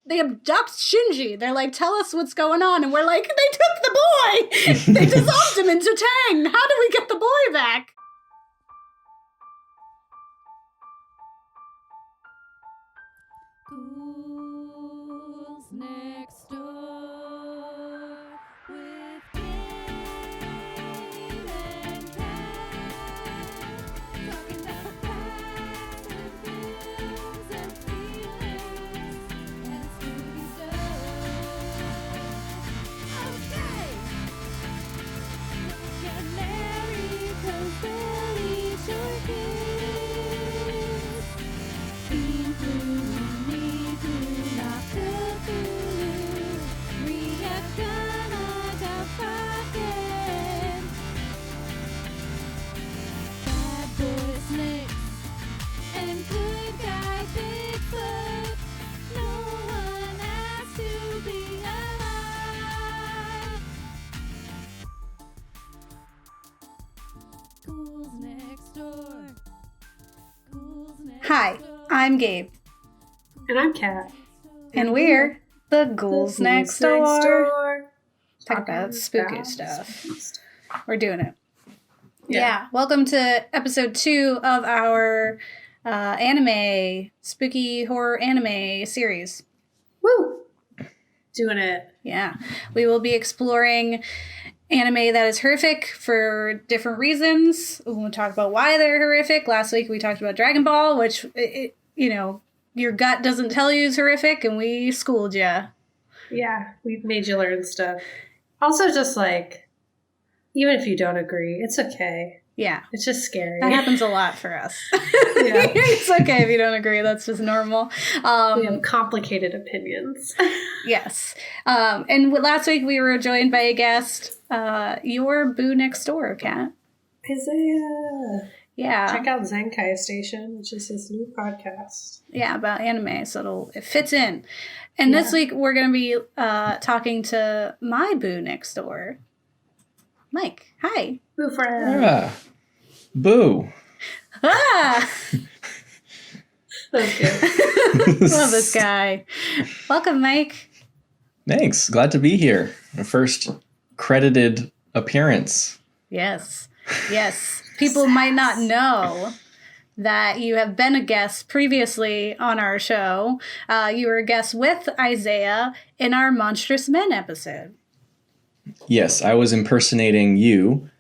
they abduct Shinji. They're like, tell us what's going on. And we're like, they took the boy. They dissolved him into Tang. How do we get the boy back? Ghouls next door with Gabe and Pat, talking about facts and feels and feelings and spooky stuff. Okay, get married 'cause they'll eat your kids. Theme through me through not Cthulhu. React gonna got fucking bad boy snakes and good guy Bigfoot. No one has to be alive. Ghouls next door. Ghouls next Hi, door. I'm Gabe. And I'm Kat. And we're the Ghouls Next Door. Talk Talking about spooky about stuff. spooky stuff. We're doing it. Yeah. Welcome to episode 2 of our anime, spooky horror anime series. Woo! Doing it. Yeah. We will be exploring anime that is horrific for different reasons. We'll talk about why they're horrific. Last week we talked about Dragon Ball, which, your gut doesn't tell you is horrific, and we schooled you. Yeah, we've made you learn stuff. Also, just like, even if you don't agree, it's okay. Yeah. It's just scary. That happens a lot for us. Yeah. It's okay if you don't agree. That's just normal. We have complicated opinions. Yes. And last week we were joined by a guest, your boo next door, Kat. Isaiah. Yeah. Check out Zenkai Station, which is his new podcast. Yeah, about anime, so it fits in. And this week we're going to be talking to my boo next door, Mike. Hi. Boo friend. Yeah. Boo. Ah! That was good. Love this guy. Welcome, Mike. Thanks. Glad to be here. My first credited appearance. Yes. Yes. People might not know that you have been a guest previously on our show. You were a guest with Isaiah in our Monstrous Men episode. Yes, I was impersonating you.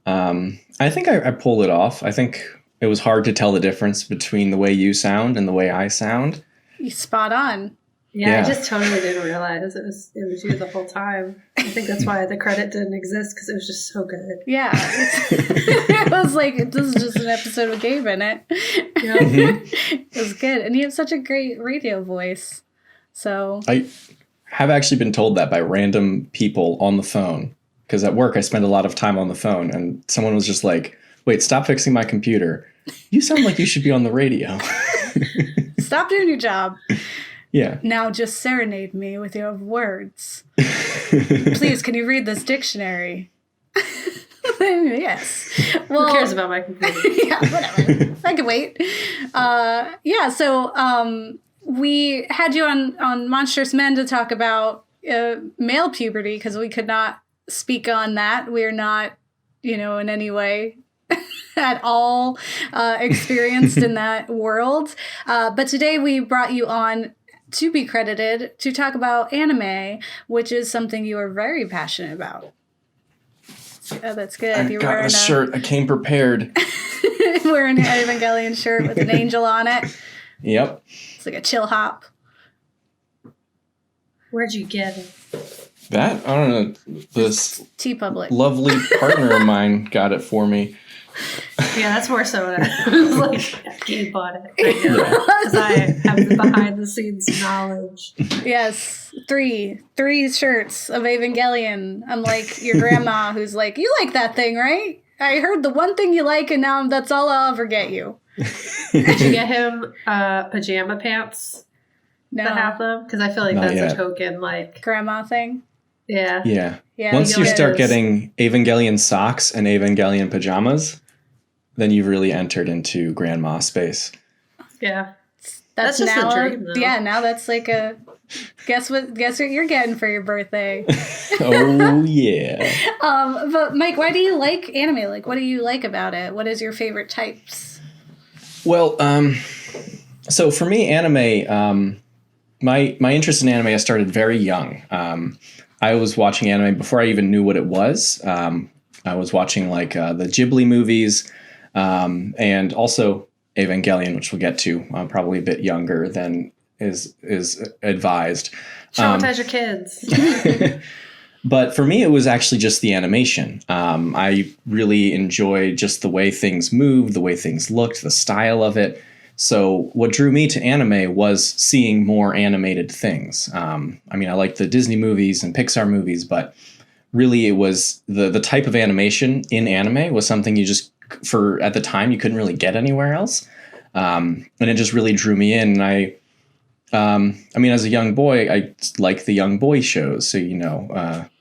I think I pulled it off. I think it was hard to tell the difference between the way you sound and the way I sound. You spot on. Yeah, Yeah. I just totally didn't realize it was you the whole time. I think that's why the credit didn't exist, because it was just so good. Yeah. It was like, this is just an episode with Gabe in it. Yeah. It was good. And you have such a great radio voice. So, I have actually been told that by random people on the phone. Because at work, I spend a lot of time on the phone. And someone was just like, wait, stop fixing my computer. You sound like you should be on the radio. stop doing your job. Yeah. Now just serenade me with your words. Please, can you read this dictionary? Yes. Well, Who cares about my computer? Yeah, whatever. I can wait. So we had you on Monstrous Men to talk about male puberty, because we could not speak on that. We're not, in any way at all experienced in that world. But today we brought you on to be credited to talk about anime, which is something you are very passionate about. Oh, that's good. I You're got wearing a shirt. I came prepared. wearing an Evangelion shirt with an angel on it. Yep. It's like a chill hop. Where'd you get it? That, I don't know, this T-Public. lovely partner of mine got it for me. Yeah, that's more so what I was like, Gabe bought it. Because I have the behind the scenes knowledge. Yes. Three shirts of Evangelion. I'm like your grandma who's like, you like that thing, right? I heard the one thing you like, and now that's all I'll ever get you. Did you get him pajama pants No. that have them? Because I feel like Not that's yet. a token, like, Grandma thing. yeah. Yeah. Yeah. Once you get start those. getting Evangelion socks and Evangelion pajamas, then you've really entered into grandma space. Yeah. That's That's just now a dream, though. yeah, now that's like a Guess what you're getting for your birthday. Oh yeah. But Mike, why do you like anime? Like, what do you like about it? What is your favorite types? Well, so for me, anime, my interest in anime, I started very young. I was watching anime before I even knew what it was. I was watching like the Ghibli movies, and also Evangelion, which we'll get to. I'm probably a bit younger than is advised. Traumatize your kids. But for me, it was actually just the animation. I really enjoyed just the way things moved, the way things looked, the style of it. So what drew me to anime was seeing more animated things. I mean, I like the Disney movies and Pixar movies, but really it was the type of animation in anime was something you just, at the time, you couldn't really get anywhere else. And it just really drew me in. And I mean, as a young boy, I liked the young boy shows. So,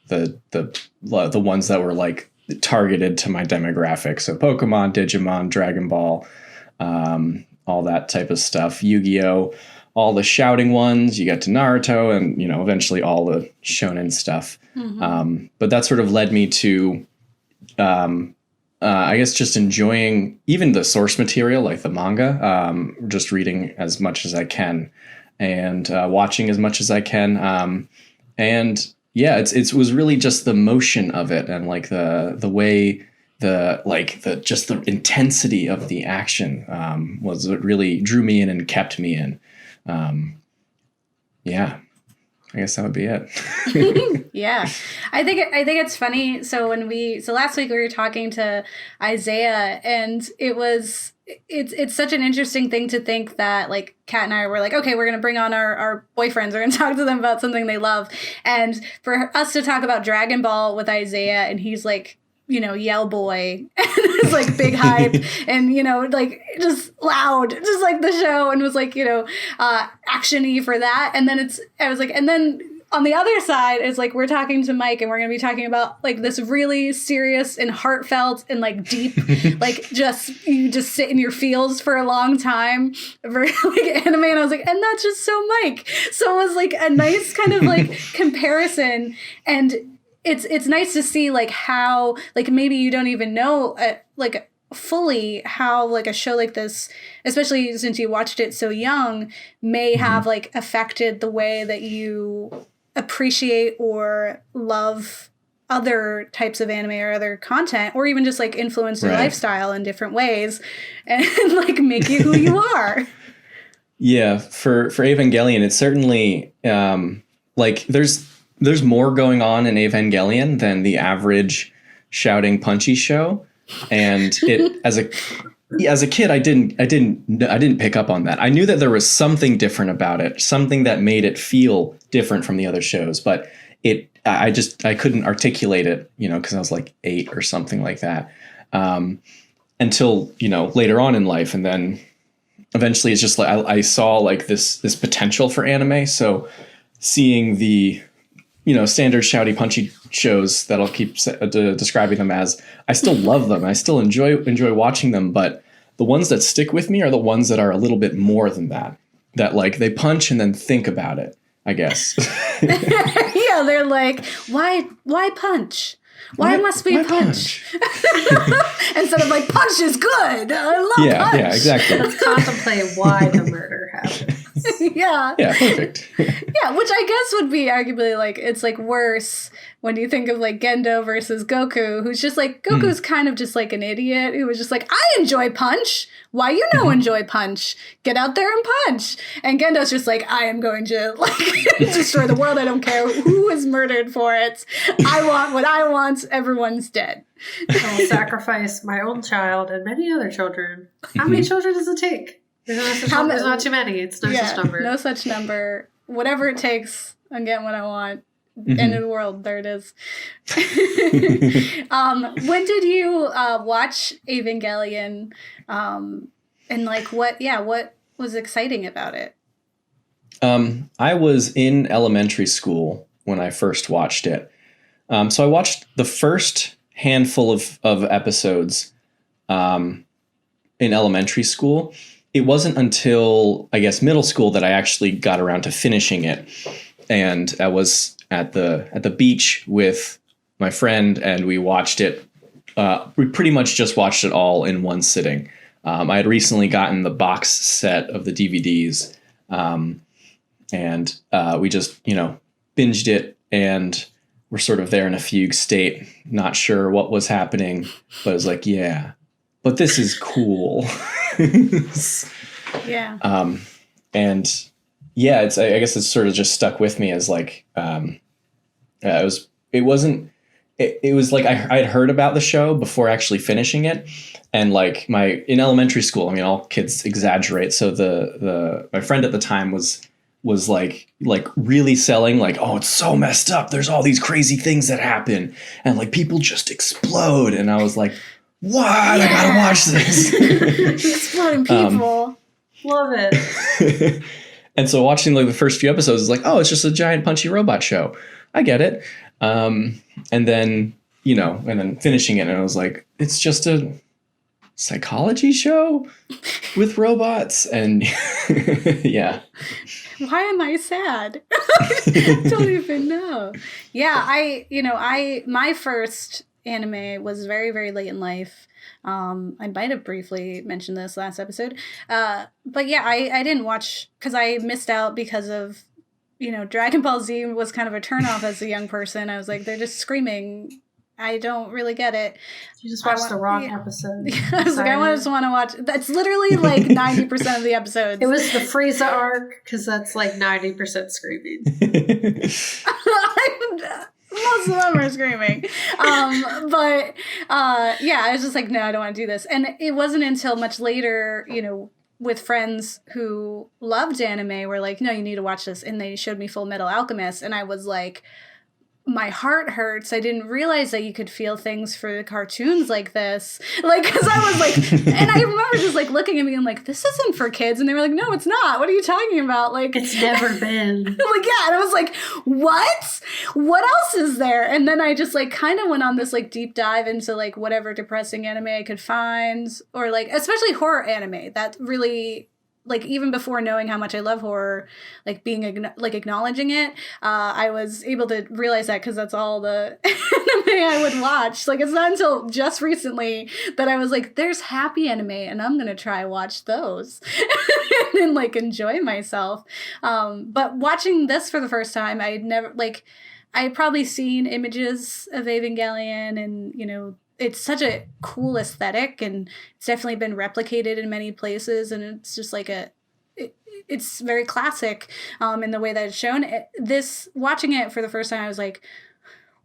the ones that were like targeted to my demographic. So Pokemon, Digimon, Dragon Ball, all that type of stuff. Yu-Gi-Oh, all the shouting ones. You got to Naruto, and eventually all the shonen stuff. Mm-hmm. But that sort of led me to, I guess, just enjoying even the source material, like the manga. Just reading as much as I can, and watching as much as I can. And yeah, it was really just the motion of it, and like the way. Just the intensity of the action was what really drew me in and kept me in. Yeah, I guess that would be it. Yeah, I think it's funny. So last week we were talking to Isaiah, and it's such an interesting thing to think that like Kat and I were like, okay, we're gonna bring on our boyfriends, we're gonna talk to them about something they love, and for us to talk about Dragon Ball with Isaiah, and he's like, yell boy, and it's like big hype, and like just loud, just like the show, and was like action-y for that. And then I was like, and then on the other side, it's like we're talking to Mike, and we're gonna be talking about like this really serious and heartfelt and like deep, like you just sit in your feels for a long time for like anime. And I was like, and that's just so Mike. So it was like a nice kind of like comparison. And it's nice to see like how like maybe you don't even know like fully how like a show like this, especially since you watched it so young, may have like affected the way that you appreciate or love other types of anime or other content, or even just like influence your lifestyle in different ways and like make you who you are. Yeah, for Evangelion, it's certainly like there's more going on in Evangelion than the average shouting punchy show, and it as a kid I didn't pick up on that. I knew that there was something different about it, something that made it feel different from the other shows, but I couldn't articulate it, because I was like 8 or something like that, until later on in life, and then eventually it's just like I saw like this potential for anime. So seeing the standard shouty punchy shows that I'll keep describing them as, I still love them. I still enjoy watching them. But the ones that stick with me are the ones that are a little bit more than that like they punch and then think about it, I guess. Yeah, they're like, why punch? Why must we punch? Instead of like, punch is good. I love punch. Yeah, exactly. Let's contemplate why the murder happened. Yeah. Yeah, perfect. Yeah, which I guess would be arguably like, it's like worse when you think of like Gendo versus Goku, who's just like, Goku's kind of just like an idiot who was just like, I enjoy punch. Why you no enjoy punch? Get out there and punch. And Gendo's just like, I am going to like destroy the world. I don't care who is murdered for it. I want what I want. Everyone's dead. I will sacrifice my own child and many other children. How many children does it take? There's not too many. It's no such number. No such number. Whatever it takes, I'm getting what I want. End of the world. There it is. When did you watch Evangelion? And like what was exciting about it? I was in elementary school when I first watched it. So I watched the first handful of episodes in elementary school. it wasn't until, I guess, middle school that I actually got around to finishing it. And I was at the beach with my friend, and we watched it. We pretty much just watched it all in one sitting. I had recently gotten the box set of the DVDs, and we just, binged it, and we're sort of there in a fugue state, not sure what was happening, but it was like, yeah, but this is cool. Yeah. And yeah, I guess it's sort of just stuck with me as like, it was like I'd heard about the show before actually finishing it. And like in elementary school, I mean, all kids exaggerate. So my friend at the time was like really selling like, oh, it's so messed up. There's all these crazy things that happen and like people just explode. And I was like, what? Yeah. I gotta watch this. Exploding people. Love it. And so watching like the first few episodes is like, oh, it's just a giant punchy robot show. I get it. And then finishing it, and I was like, it's just a psychology show with robots. And yeah. Why am I sad? I don't even know. Yeah, my first anime was very, very late in life. I might have briefly mentioned this last episode. But yeah, I didn't watch because I missed out because of, Dragon Ball Z was kind of a turnoff as a young person. I was like, they're just screaming. I don't really get it. You just watched the wrong episode. I was like, I just want to watch. That's literally like 90% of the episodes. It was the Frieza arc, because that's like 90% screaming. Most of them are screaming. But I was just like, no, I don't want to do this. And it wasn't until much later, with friends who loved anime were like, no, you need to watch this. And they showed me Full Metal Alchemist. And I was like, my heart hurts. I didn't realize that you could feel things for the cartoons like this. Like, because I was like, and I remember just like looking at me and like, this isn't for kids. And they were like, no, it's not. What are you talking about? Like, it's never been. Like, yeah. And I was like, what? What else is there? And then I just like kind of went on this like deep dive into like whatever depressing anime I could find, or like, especially horror anime that really, like, even before knowing how much I love horror, like being acknowledging it, I was able to realize that because that's all the anime I would watch. Like, it's not until just recently that I was like, there's happy anime, and I'm gonna try watch those and like enjoy myself. But watching this for the first time, I'd probably seen images of Evangelion, and it's such a cool aesthetic, and it's definitely been replicated in many places, and it's just like it's very classic in the way that it's shown. Watching it for the first time, I was like,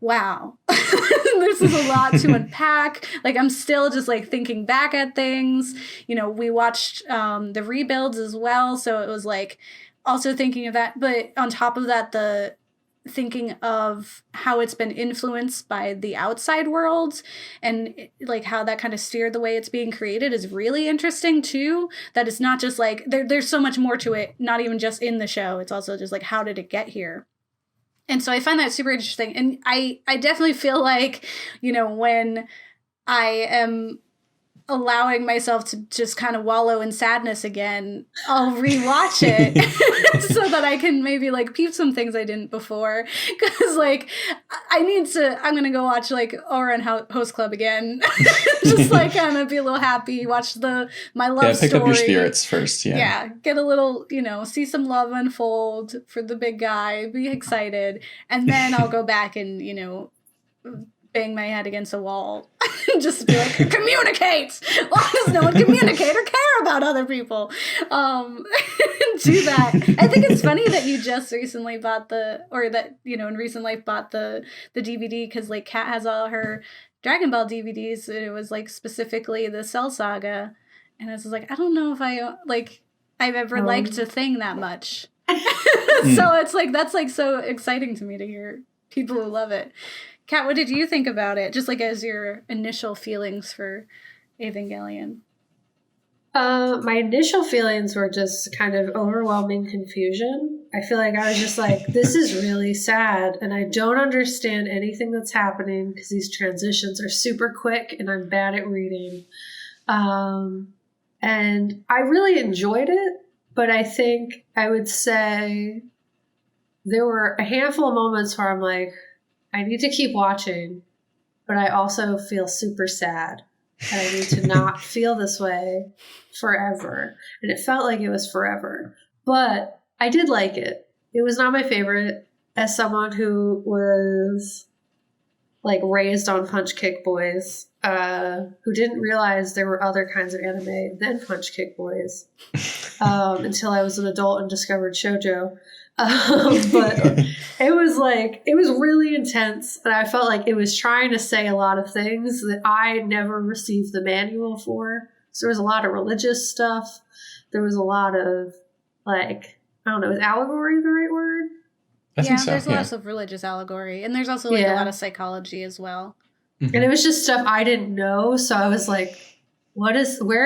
wow, this is a lot to unpack. Like, I'm still just like thinking back at things. We watched the rebuilds as well, so it was like also thinking of that, but on top of that, the thinking of how it's been influenced by the outside world, and like how that kind of steered the way it's being created is really interesting too. That it's not just like there's so much more to it, not even just in the show. It's also just like, how did it get here? And so I find that super interesting. And I definitely feel like, when I am allowing myself to just kind of wallow in sadness again, I'll rewatch it so that I can maybe like peep some things I didn't before. Because like I'm gonna go watch like Ouran Host Club again, just like kind of be a little happy, watch my love story. Pick up your spirits first. Yeah, get a little, see some love unfold for the big guy, be excited, and then I'll go back and bang my head against a wall just be like, communicate. Why does no one communicate or care about other people? Do that. I think it's funny that you just recently bought in recent life bought the DVD, because like Kat has all her Dragon Ball DVDs, and it was like specifically the Cell Saga, and I was like, I don't know if I've ever liked a thing that much. So it's like, that's like so exciting to me to hear people who love it. Kat, what did you think about it? Just like as your initial feelings for Evangelion. My initial feelings were just kind of overwhelming confusion. I feel like I was just like, this is really sad, and I don't understand anything that's happening because these transitions are super quick and I'm bad at reading. And I really enjoyed it, but I think I would say there were a handful of moments where I'm like, I need to keep watching, but I also feel super sad. And I need to not feel this way forever. And it felt like it was forever. But I did like it. It was not my favorite. As someone who was like raised on Punch Kick Boys, who didn't realize there were other kinds of anime than Punch Kick Boys until I was an adult and discovered shoujo. But it was really intense, and I felt like it was trying to say a lot of things that I never received the manual for. So there was a lot of religious stuff. There was a lot of like, I don't know, is allegory the right word? I think so, there's yeah. lots of religious allegory, and there's also like a lot of psychology as well. And it was just stuff I didn't know, so I was like, where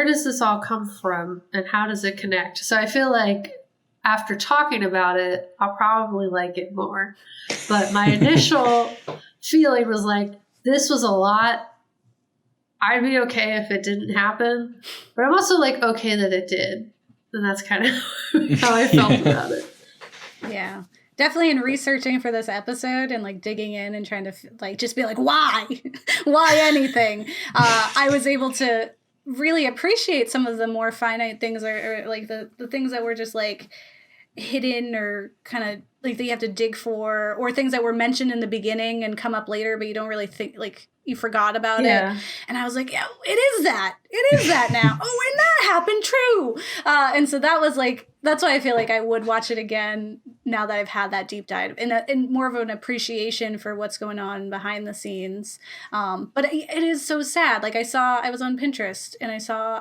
does this all come from, and how does it connect? So I feel like after talking about it, I'll probably like it more. But my initial feeling was like, this was a lot. I'd be okay if it didn't happen, but I'm also like okay that it did, and that's kind of how I felt about it. Yeah. Definitely in researching for this episode and like digging in and trying to like just be like, why? Why anything? I was able to really appreciate some of the more finite things or like the things that were just like hidden or kind of like that you have to dig for, or things that were mentioned in the beginning and come up later, but you don't really think, like you forgot about it. And I was like, yeah, it is that now. Oh, and that happened, true. And so that was like, that's why I feel like I would watch it again now that I've had that deep dive and more of an appreciation for what's going on behind the scenes. But it is so sad. Like I was on Pinterest and I saw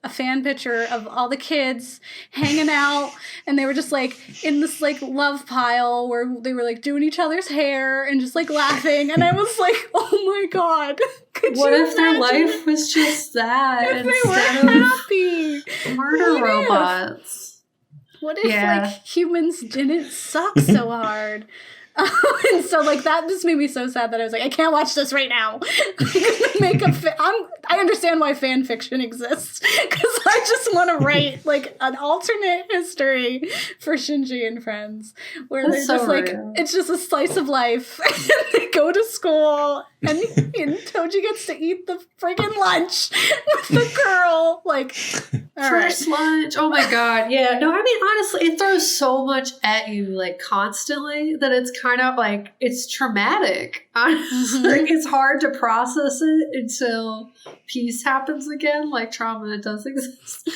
a fan picture of all the kids hanging out, and they were just like in this like love pile where they were like doing each other's hair and just like laughing. And I was like, oh my God. What if their life was just that if they instead were of happy? murder robots? What if like humans didn't suck so hard? And so like that just made me so sad that I was like, I can't watch this right now. I understand why fan fiction exists, because I just want to write like an alternate history for Shinji and friends, where That's they're so just like real. it's just a slice of life. And they go to school and Toji gets to eat the friggin' lunch with the girl. Like First lunch. Oh my God. Yeah. No, I mean, honestly, it throws so much at you like constantly that it's kind of like, it's traumatic. Honestly, like, it's hard to process it until peace happens again. Like trauma does exist.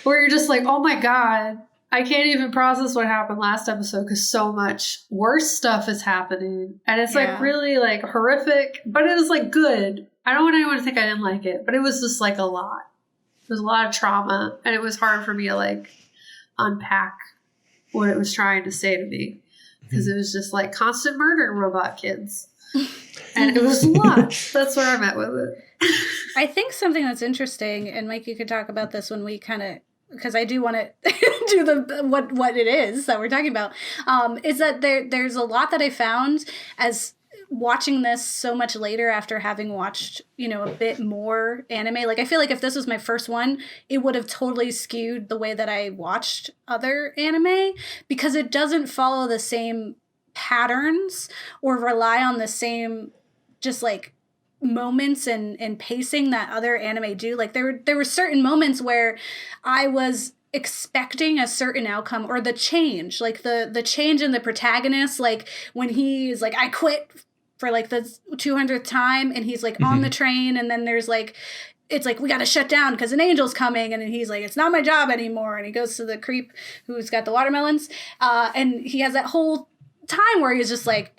Where you're just like, oh my God, I can't even process what happened last episode because so much worse stuff is happening. And it's like really like horrific, but it was like good. I don't want anyone to think I didn't like it, but it was just like a lot. There was a lot of trauma, and it was hard for me to like unpack what it was trying to say to me, because it was just like constant murder robot kids, and it was a lot. That's where I'm at with it. I think something that's interesting, and Mike, you could talk about this when we kind of, because I do want to do what it is that we're talking about, is that there's a lot that I found as watching this so much later after having watched, a bit more anime. Like, I feel like if this was my first one, it would have totally skewed the way that I watched other anime, because it doesn't follow the same patterns or rely on the same just like moments and pacing that other anime do. Like there were certain moments where I was expecting a certain outcome, or the change, like the change in the protagonist, like when he's like, I quit for like the 200th time, and he's like on the train, and then there's like, it's like, we got to shut down because an angel's coming, and then he's like, it's not my job anymore, and he goes to the creep who's got the watermelons, and he has that whole time where he's just like,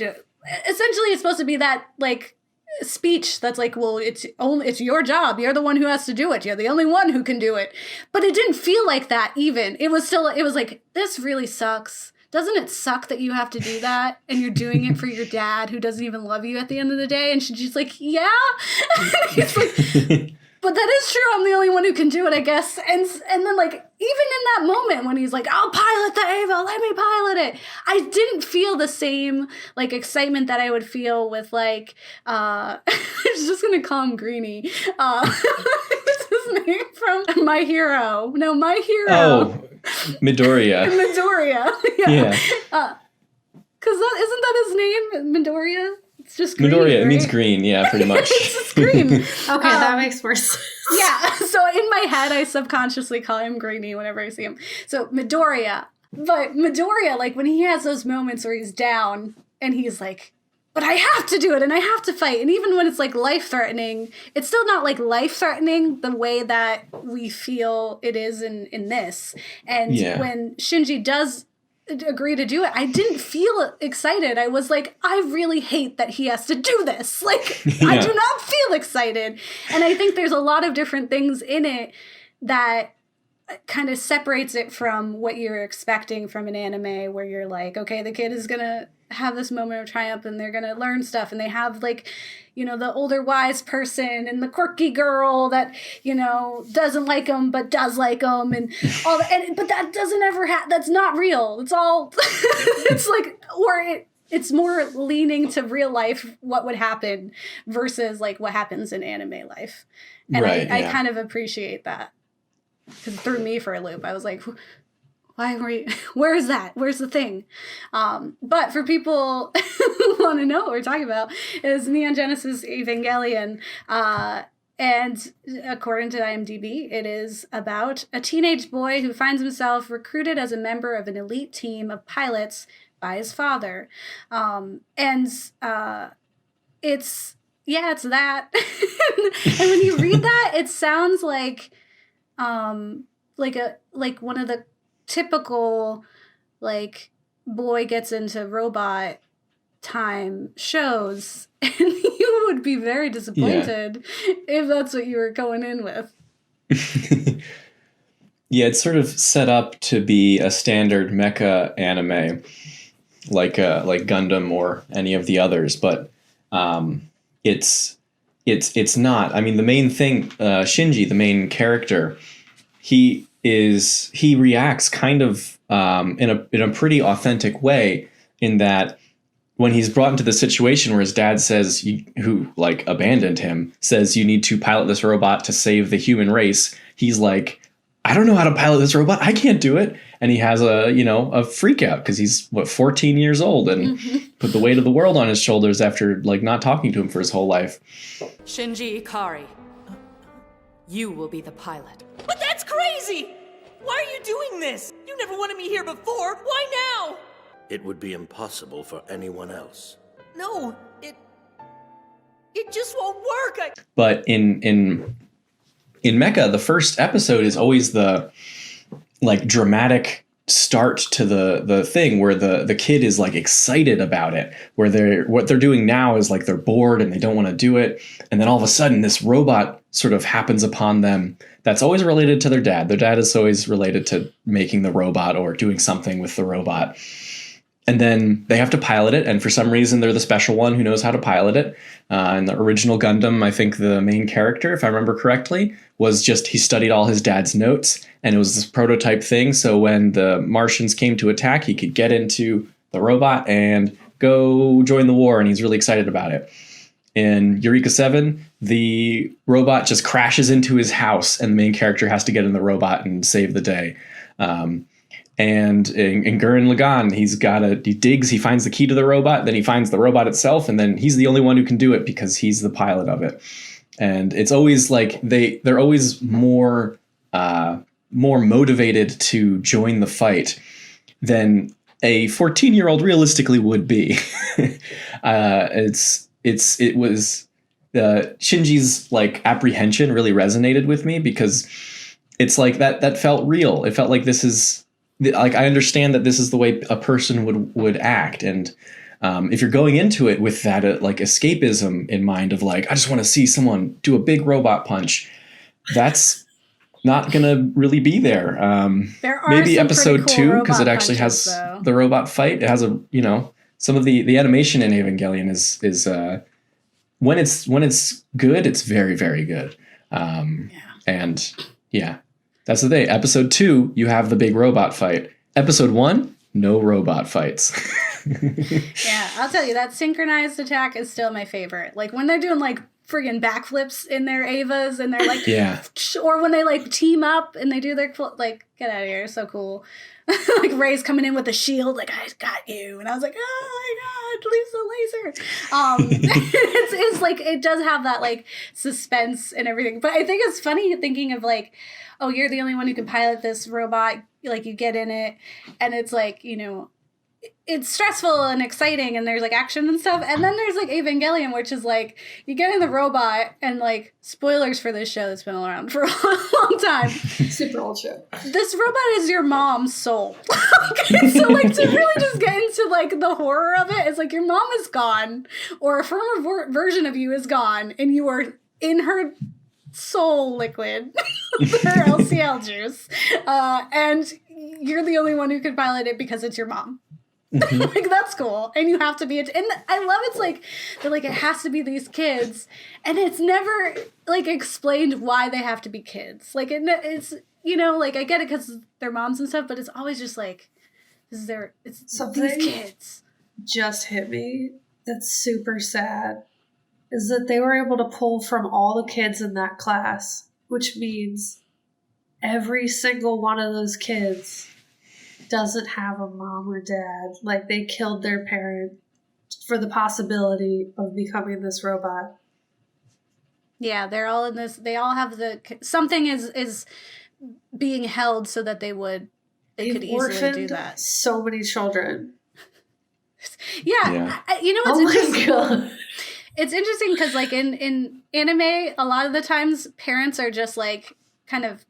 essentially it's supposed to be that like speech that's like, well, it's your job, you're the one who has to do it, you're the only one who can do it. But it didn't feel like that. Even it was like, this really sucks. Doesn't it suck that you have to do that, and you're doing it for your dad who doesn't even love you at the end of the day? And she's like, yeah. And he's like, but that is true, I'm the only one who can do it, I guess. And then like, even in that moment when he's like, I'll pilot the Ava, let me pilot it, I didn't feel the same like excitement that I would feel with like I'm just gonna call him Greenie. This is from My Hero. No, My Hero. Oh, Midoriya. Midoriya. Yeah. Because isn't that his name, Midoriya? It's just green, Midoriya, it right? means green. Yeah, pretty much. It's just green. Okay, that makes more sense. Yeah, so in my head, I subconsciously call him Greeny whenever I see him. So Midoriya. But Midoriya, like, when he has those moments where he's down and he's like, but I have to do it and I have to fight. And even when it's, like, life-threatening, it's still not, like, life-threatening the way that we feel it is in this. And when Shinji does agree to do it, I didn't feel excited. I was like, I really hate that he has to do this. Like, I do not feel excited. And I think there's a lot of different things in it that kind of separates it from what you're expecting from an anime where you're like, okay, the kid is gonna have this moment of triumph and they're gonna learn stuff, and they have, like, you know, the older wise person and the quirky girl that, you know, doesn't like him but does like him and all that. But that doesn't ever that's not real. It's all it's like, or it's more leaning to real life, what would happen versus like what happens in anime life. And I kind of appreciate that, because it threw me for a loop. I was like, why were you, where is that? Where's the thing? But for people who want to know what we're talking about, is Neon Genesis Evangelion. And according to IMDb, it is about a teenage boy who finds himself recruited as a member of an elite team of pilots by his father. It's that. And when you read that, it sounds like one of the typical, like, boy gets into robot time shows, and you would be very disappointed if that's what you were going in with. Yeah, it's sort of set up to be a standard mecha anime, like Gundam or any of the others, but it's not. I mean, the main thing, Shinji, the main character, he reacts kind of in a pretty authentic way, in that when he's brought into the situation where his dad says, who like abandoned him, says you need to pilot this robot to save the human race, he's like, I don't know how to pilot this robot. I can't do it. And he has a freak out because he's 14 years old and put the weight of the world on his shoulders after like not talking to him for his whole life. Shinji Ikari, you will be the pilot. But that's crazy! Why are you doing this? You never wanted me here before. Why now? It would be impossible for anyone else. No, it just won't work. But in Mecha, the first episode is always the like dramatic start to the thing where the kid is like excited about it, where what they're doing now is like they're bored and they don't want to do it, and then all of a sudden this robot sort of happens upon them that's always related to their dad. Their dad is always related to making the robot or doing something with the robot. And then they have to pilot it, and for some reason they're the special one who knows how to pilot it. In the original Gundam, I think the main character, if I remember correctly, was just he studied all his dad's notes, and it was this prototype thing. So when the Martians came to attack, he could get into the robot and go join the war, and he's really excited about it. In Eureka 7, the robot just crashes into his house, and the main character has to get in the robot and save the day. And in Gurren Lagann, he finds the key to the robot, then he finds the robot itself, and then he's the only one who can do it because he's the pilot of it. And it's always like they're always more motivated to join the fight than a 14-year-old realistically would be. It was Shinji's like apprehension really resonated with me, because it's like that felt real. It felt like this is. Like, I understand that this is the way a person would act. And if you're going into it with that like escapism in mind of like, I just want to see someone do a big robot punch, that's not going to really be there. There are maybe some episode pretty cool 2, because it actually punches, has though. the robot fight. It has some of the animation in Evangelion is when it's good, it's very, very good. And yeah. That's the thing. Episode 2, you have the big robot fight. Episode 1, no robot fights. Yeah, I'll tell you, that synchronized attack is still my favorite. Like, when they're doing, like, friggin' backflips in their Avas, and they're like, Yeah. or when they like team up and they do their like, get out of here, so cool. Like Ray's coming in with a shield, like, I got you, and I was like, oh my god, leave the laser. It's like, it does have that like suspense and everything, but I think it's funny thinking of like, oh, you're the only one who can pilot this robot, like you get in it, and it's like, you know, it's stressful and exciting, and there's like action and stuff, and then there's like Evangelion, which is like you get in the robot, and like spoilers for this show that's been around for a long time. Super old show. This robot is your mom's soul. So like to really just get into like the horror of it, it's like your mom is gone, or a firmer version of you is gone, and you are in her soul liquid, her LCL juice, and you're the only one who can pilot it because it's your mom. Like, that's cool, and you have to be and I love it's like they're like, it has to be these kids, and it's never like explained why they have to be kids. Like it's, you know, like I get it because they're moms and stuff, but it's always just like, it's Something these kids. Just hit me. That's super sad. Is that they were able to pull from all the kids in that class, which means every single one of those kids doesn't have a mom or dad. Like, they killed their parent for the possibility of becoming this robot. Yeah, they're all in this. They all have something is being held so that they could easily do that. So many children. Yeah. You know what's Oh interesting? my god. It's interesting because like in anime, a lot of the times parents are just like kind of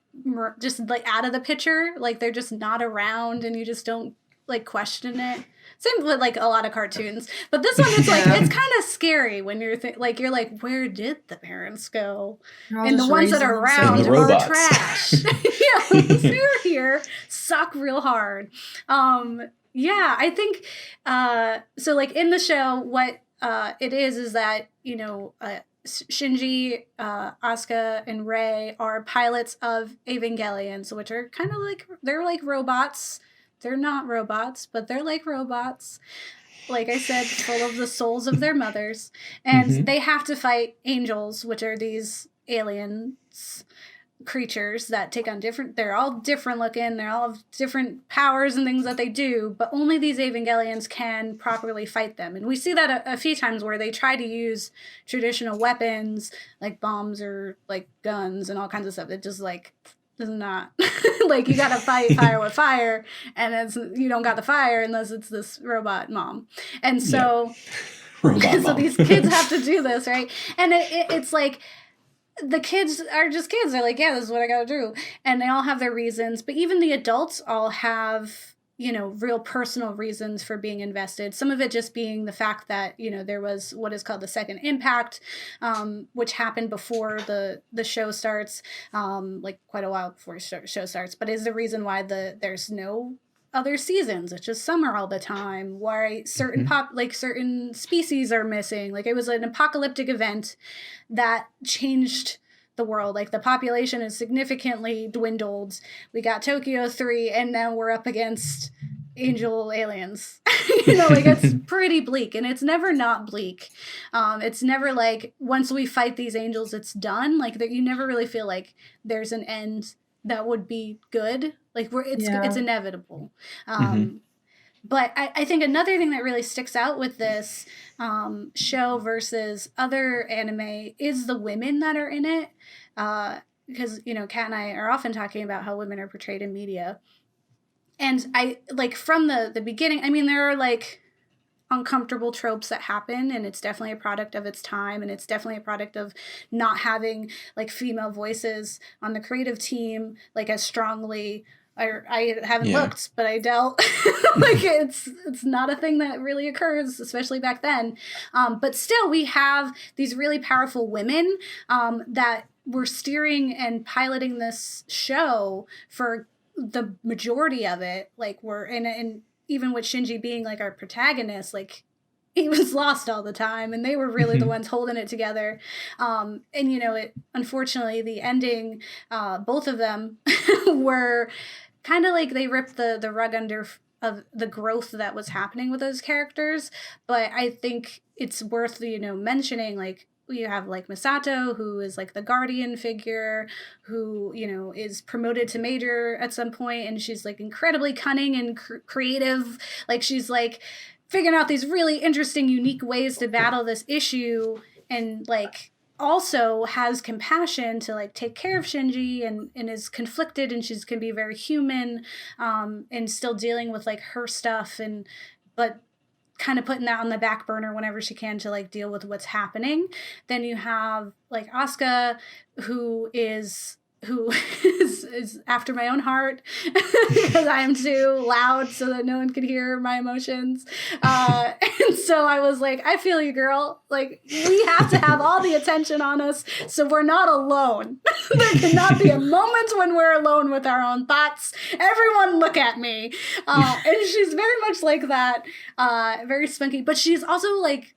just like out of the picture, like they're just not around, and you just don't like question it. Same with like a lot of cartoons, but this one it's like it's kind of scary when you're you're like, where did the parents go? And the ones that are around are trash. Yeah, they're here, suck real hard. Yeah, I think so. Like in the show, what it is that, you know, Shinji, Asuka, and Rei are pilots of Evangelions, which are kind of like, they're like robots. They're not robots, but they're like robots. Like I said, full of the souls of their mothers. And they have to fight angels, which are these aliens creatures that take on they're all different looking, they're all have different powers and things that they do, but only these Evangelions can properly fight them. And we see that a few times where they try to use traditional weapons like bombs or like guns and all kinds of stuff. It just like does not like, you gotta fight fire with fire, and you don't got the fire unless it's this robot mom. And so these kids have to do this, right? And it's like the kids are just kids. They're like, yeah, this is what I gotta do. And they all have their reasons. But even the adults all have, you know, real personal reasons for being invested. Some of it just being the fact that, you know, there was what is called the second impact, which happened before the show starts, like quite a while before the show starts, but is the reason why there's no other seasons. It's just summer all the time. Why certain certain species are missing. Like, it was an apocalyptic event that changed the world. Like, the population is significantly dwindled. We got Tokyo 3, and now we're up against angel aliens. You know, like, it's pretty bleak, and it's never not bleak. It's never like, once we fight these angels, it's done. Like, you never really feel like there's an end that would be good. Like, it's inevitable. But I think another thing that really sticks out with this show versus other anime is the women that are in it. Because, you know, Kat and I are often talking about how women are portrayed in media. And I, like, from the beginning, I mean, there are, like, uncomfortable tropes that happen, and it's definitely a product of its time, and it's definitely a product of not having, like, female voices on the creative team, like, as strongly. I haven't looked, but I doubt like it's not a thing that really occurs, especially back then. But still, we have these really powerful women that were steering and piloting this show for the majority of it. Like, we're in even with Shinji being like our protagonist, like, he was lost all the time, and they were really the ones holding it together. And, you know, unfortunately, the ending, both of them were kind of like they ripped the rug under of the growth that was happening with those characters. But I think it's worth, you know, mentioning, like, you have like Misato, who is like the guardian figure, who, you know, is promoted to major at some point, and she's like incredibly cunning and creative. Like she's like figuring out these really interesting, unique ways to battle this issue, and like also has compassion to like take care of Shinji, and is conflicted, and she's can be very human, and still dealing with like her stuff, and but kind of putting that on the back burner whenever she can to like deal with what's happening. Then you have like Asuka, who is after my own heart because I am too loud so that no one could hear my emotions. And so I was like, I feel you, girl. Like, we have to have all the attention on us so we're not alone. There cannot be a moment when we're alone with our own thoughts. Everyone look at me. And she's very much like that, very spunky. But she's also like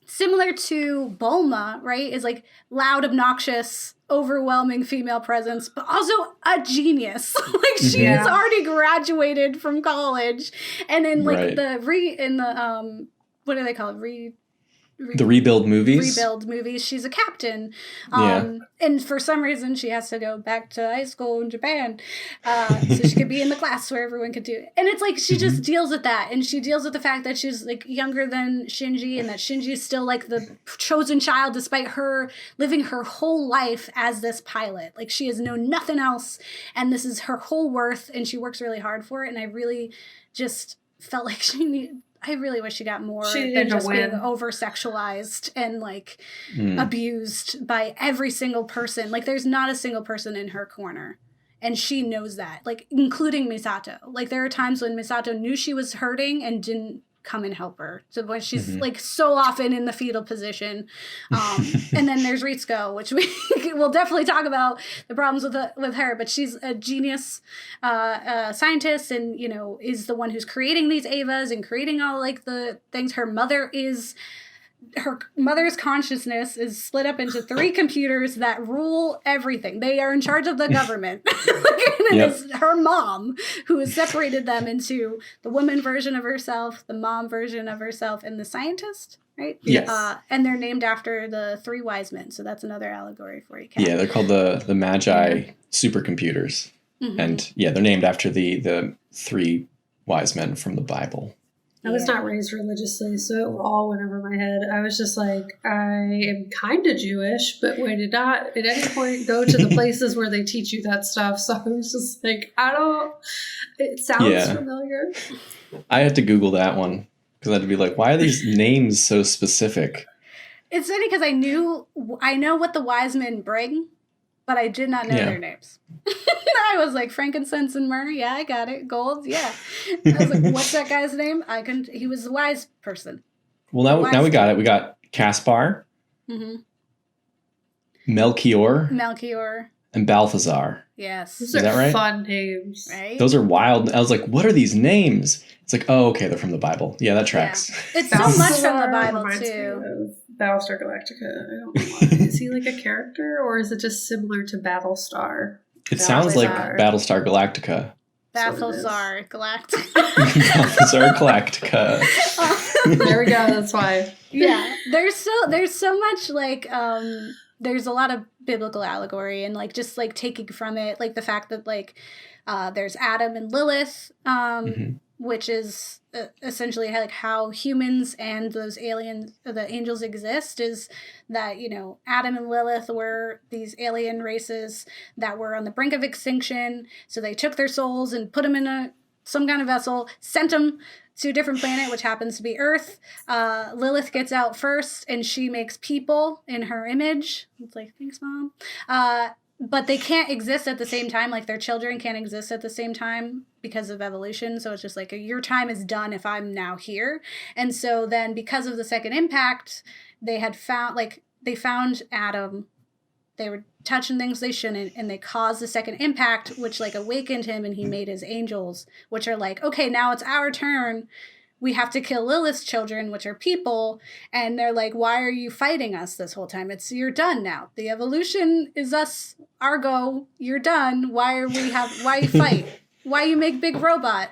similar to Bulma, right? Is like loud, obnoxious, overwhelming female presence, but also a genius. Like she's already graduated from college, and in like what do they call it? The rebuild movies. She's a captain. And for some reason she has to go back to high school in Japan. So she could be in the class where everyone could do it. And it's like she just deals with that. And she deals with the fact that she's like younger than Shinji, and that Shinji is still like the chosen child despite her living her whole life as this pilot. Like she has known nothing else, and this is her whole worth, and she works really hard for it. And I really just felt like I really wish she got more than just being over-sexualized and, like, abused by every single person. Like, there's not a single person in her corner. And she knows that, like, including Misato. Like, there are times when Misato knew she was hurting and didn't come and help her. So when she's, like, so often in the fetal position. And then there's Ritsuko, which we'll definitely talk about the problems with her. But she's a genius scientist, and, you know, is the one who's creating these Evas and creating all, like, the things. Her mother's consciousness is split up into 3 computers that rule everything. They are in charge of the government. And it is her mom who has separated them into the woman version of herself, the mom version of herself, and the scientist, right? Yes. And they're named after the 3 wise men. So that's another allegory for you, Kat. Yeah, they're called the Magi supercomputers. And they're named after the 3 wise men from the Bible. I was not raised religiously, so it all went over my head. I was just like, I am kind of Jewish, but we did not at any point go to the places where they teach you that stuff. So I was just like, it sounds familiar. I had to Google that one because I had to be like, why are these names so specific? It's funny because I know what the wise men bring, but I did not know their names. I was like, frankincense and myrrh, yeah, I got it. Gold, yeah. I was like, what's that guy's name? He was the wise person. Well, now we got it. We got Caspar, Melchior, and Balthazar. Yes. Those Is that right? fun names. Right? Those are wild. I was like, what are these names? It's like, oh, okay, they're from the Bible. Yeah, that tracks. Yeah. It's so much from the Bible, too. Battlestar Galactica. I don't know. Is he like a character, or is it just similar to Battlestar? It sounds like Battlestar Galactica. Balthazar Galactica. Balthazar Galactica. There we go. That's why. Yeah. There's so much like there's a lot of biblical allegory, and like just like taking from it, like the fact that like there's Adam and Lilith, which is essentially like how humans and those aliens, the angels, exist, is that, you know, Adam and Lilith were these alien races that were on the brink of extinction. So they took their souls and put them in some kind of vessel, sent them to a different planet, which happens to be Earth. Lilith gets out first, and she makes people in her image. It's like, thanks, Mom. But they can't exist at the same time. Like, their children can't exist at the same time because of evolution. So it's just like, your time is done if I'm now here. And so then because of the second impact, they found Adam. They were touching things they shouldn't, and they caused the second impact, which like awakened him, and he made his angels, which are like, okay, now it's our turn. We have to kill Lilith's children, which are people. And they're like, why are you fighting us this whole time? You're done now. The evolution is us, Argo. You're done. Why you fight? Why you make big robot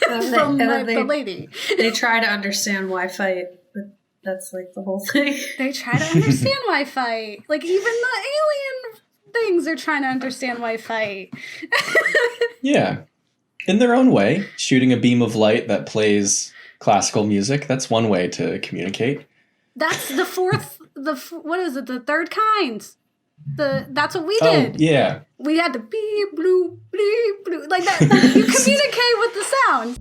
from the lady? They try to understand why fight, but That's like the whole thing. They try to understand why I fight. Like, even the alien things are trying to understand why I fight. Yeah. In their own way, shooting a beam of light that plays classical music, that's one way to communicate. That's the fourth, what is it, the third kind. That's what we Oh, did. yeah. We had to beep, bloop, bleep, bloop. Like that. You communicate with the sound.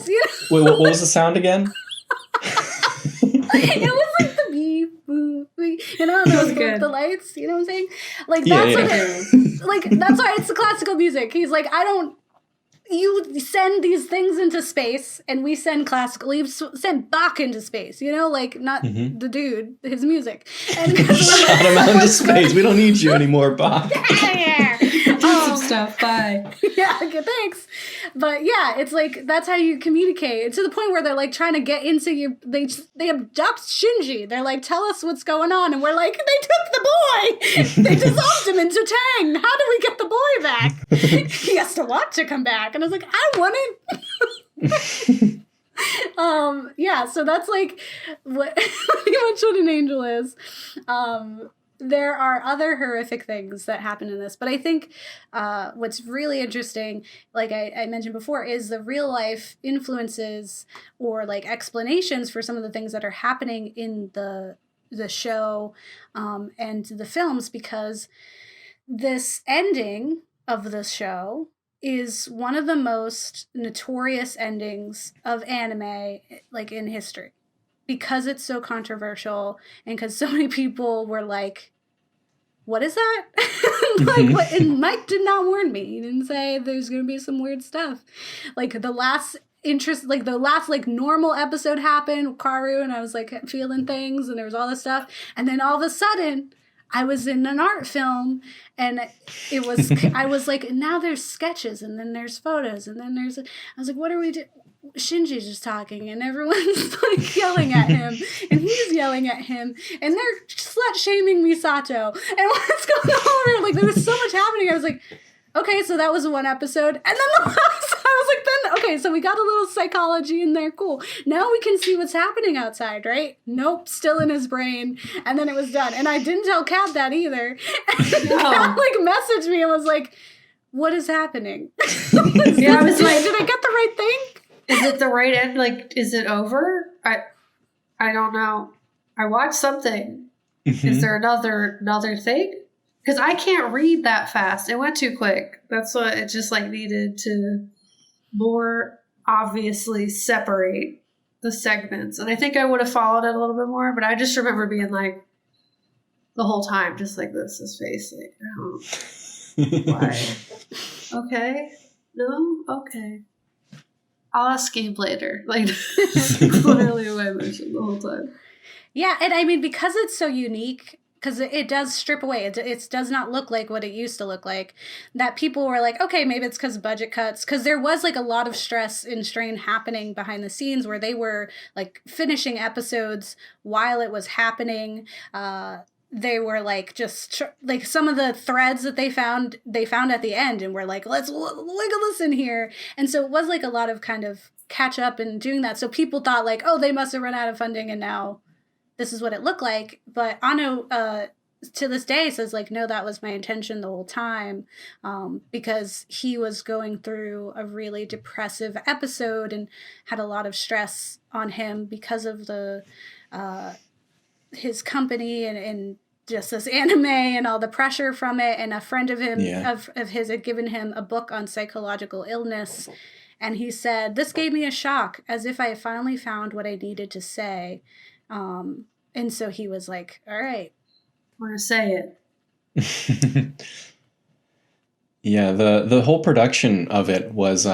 You know? Wait, what was the sound again? It was like the beep, boop, beep. You know, those the lights. You know what I'm saying? Like that's what it, like that's why it's the classical music. He's like, you send these things into space, and we send classical. You send Bach into space. You know, like not the dude, his music. And shot him out into space. We don't need you anymore, Bach. Some stuff. Bye. Yeah, okay, thanks. But yeah, it's like that's how you communicate. It's to the point where they're like trying to get into you. They abduct Shinji. They're like, tell us what's going on, and we're like, they took the boy. They dissolved him into Tang. How do we get the boy back? He has to want to come back, and I was like, I want it. Yeah. So that's like what pretty much what an angel is. There are other horrific things that happen in this, but I think what's really interesting, like I mentioned before, is the real life influences or like explanations for some of the things that are happening in the show and the films, because this ending of the show is one of the most notorious endings of anime, like in history. Because it's so controversial and because so many people were like, what is that? Like, what? And Mike did not warn me. He didn't say there's going to be some weird stuff. Like the last normal episode happened with Karu, and I was like feeling things, and there was all this stuff. And then all of a sudden I was in an art film, and I was like, now there's sketches, and then there's photos, and then I was like, what are we doing? Shinji's just talking, and everyone's like yelling at him, and he's yelling at him, and they're slut shaming Misato, and what's going on here? Like, there was so much happening. I was like, okay, so that was one episode, and then the last, I was like, okay, so we got a little psychology in there, cool. Now we can see what's happening outside, right? Nope, still in his brain, and then it was done, and I didn't tell Kat that either. And Kat like messaged me and was like, "What is happening?" Yeah, I was like, did I get the right thing? Is it the right end? Like, is it over? I don't know. I watched something. Is there another thing? Because I can't read that fast. It went too quick. That's what it just like needed to more obviously separate the segments. And I think I would have followed it a little bit more, but I just remember being like the whole time, just like this, his face. Like, I don't know. Why? Okay. No? Okay. I'll ask Gabe later. Like, that's literally what I mentioned the whole time. Yeah, and I mean, because it's so unique, because it does strip away, it does not look like what it used to look like, that people were like, okay, maybe it's because of budget cuts, because there was like a lot of stress and strain happening behind the scenes where they were like finishing episodes while it was happening. They were like just like some of the threads that they found at the end, and were like, let's wiggle this in here. And so it was like a lot of kind of catch up and doing that. So people thought like, oh, they must have run out of funding and now this is what it looked like. But Ano to this day says like, no, that was my intention the whole time, because he was going through a really depressive episode and had a lot of stress on him because of the his company and just this anime and all the pressure from it. And a friend of him of his had given him a book on psychological illness, and he said, this gave me a shock, as if I had finally found what I needed to say. And so he was like, all right, I'm gonna say it. Yeah, the whole production of it was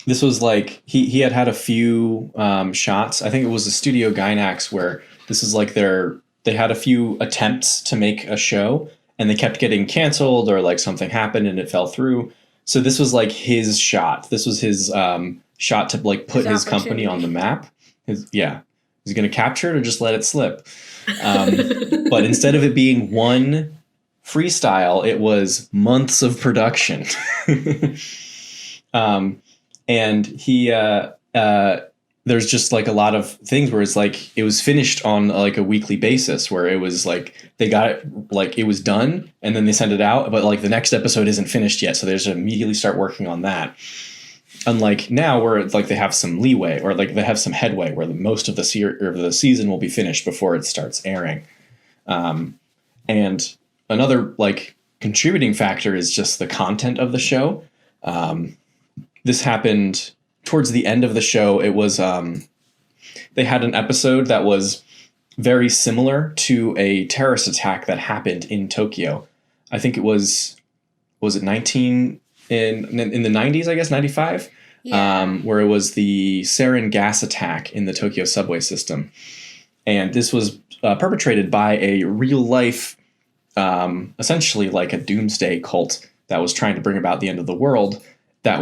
this was like he had a few shots. I think it was a Studio Gainax where this is like they had a few attempts to make a show, and they kept getting canceled, or like something happened and it fell through. So this was like his shot. This was his shot to like put his company on the map. He's going to capture it or just let it slip. But instead of it being one freestyle, it was months of production. And he there's just like a lot of things where it's like it was finished on like a weekly basis, where it was like they got it, like it was done and then they send it out, but like the next episode isn't finished yet, so they just immediately start working on that. Unlike now, where it's like they have some leeway, or like they have some headway, where most of the season will be finished before it starts airing. And another like contributing factor is just the content of the show. This happened towards the end of the show. It was they had an episode that was very similar to a terrorist attack that happened in Tokyo. I think it was it 19 in the 90s, I guess, 95, where it was the sarin gas attack in the Tokyo subway system. And this was perpetrated by a real life, essentially like a doomsday cult that was trying to bring about the end of the world. That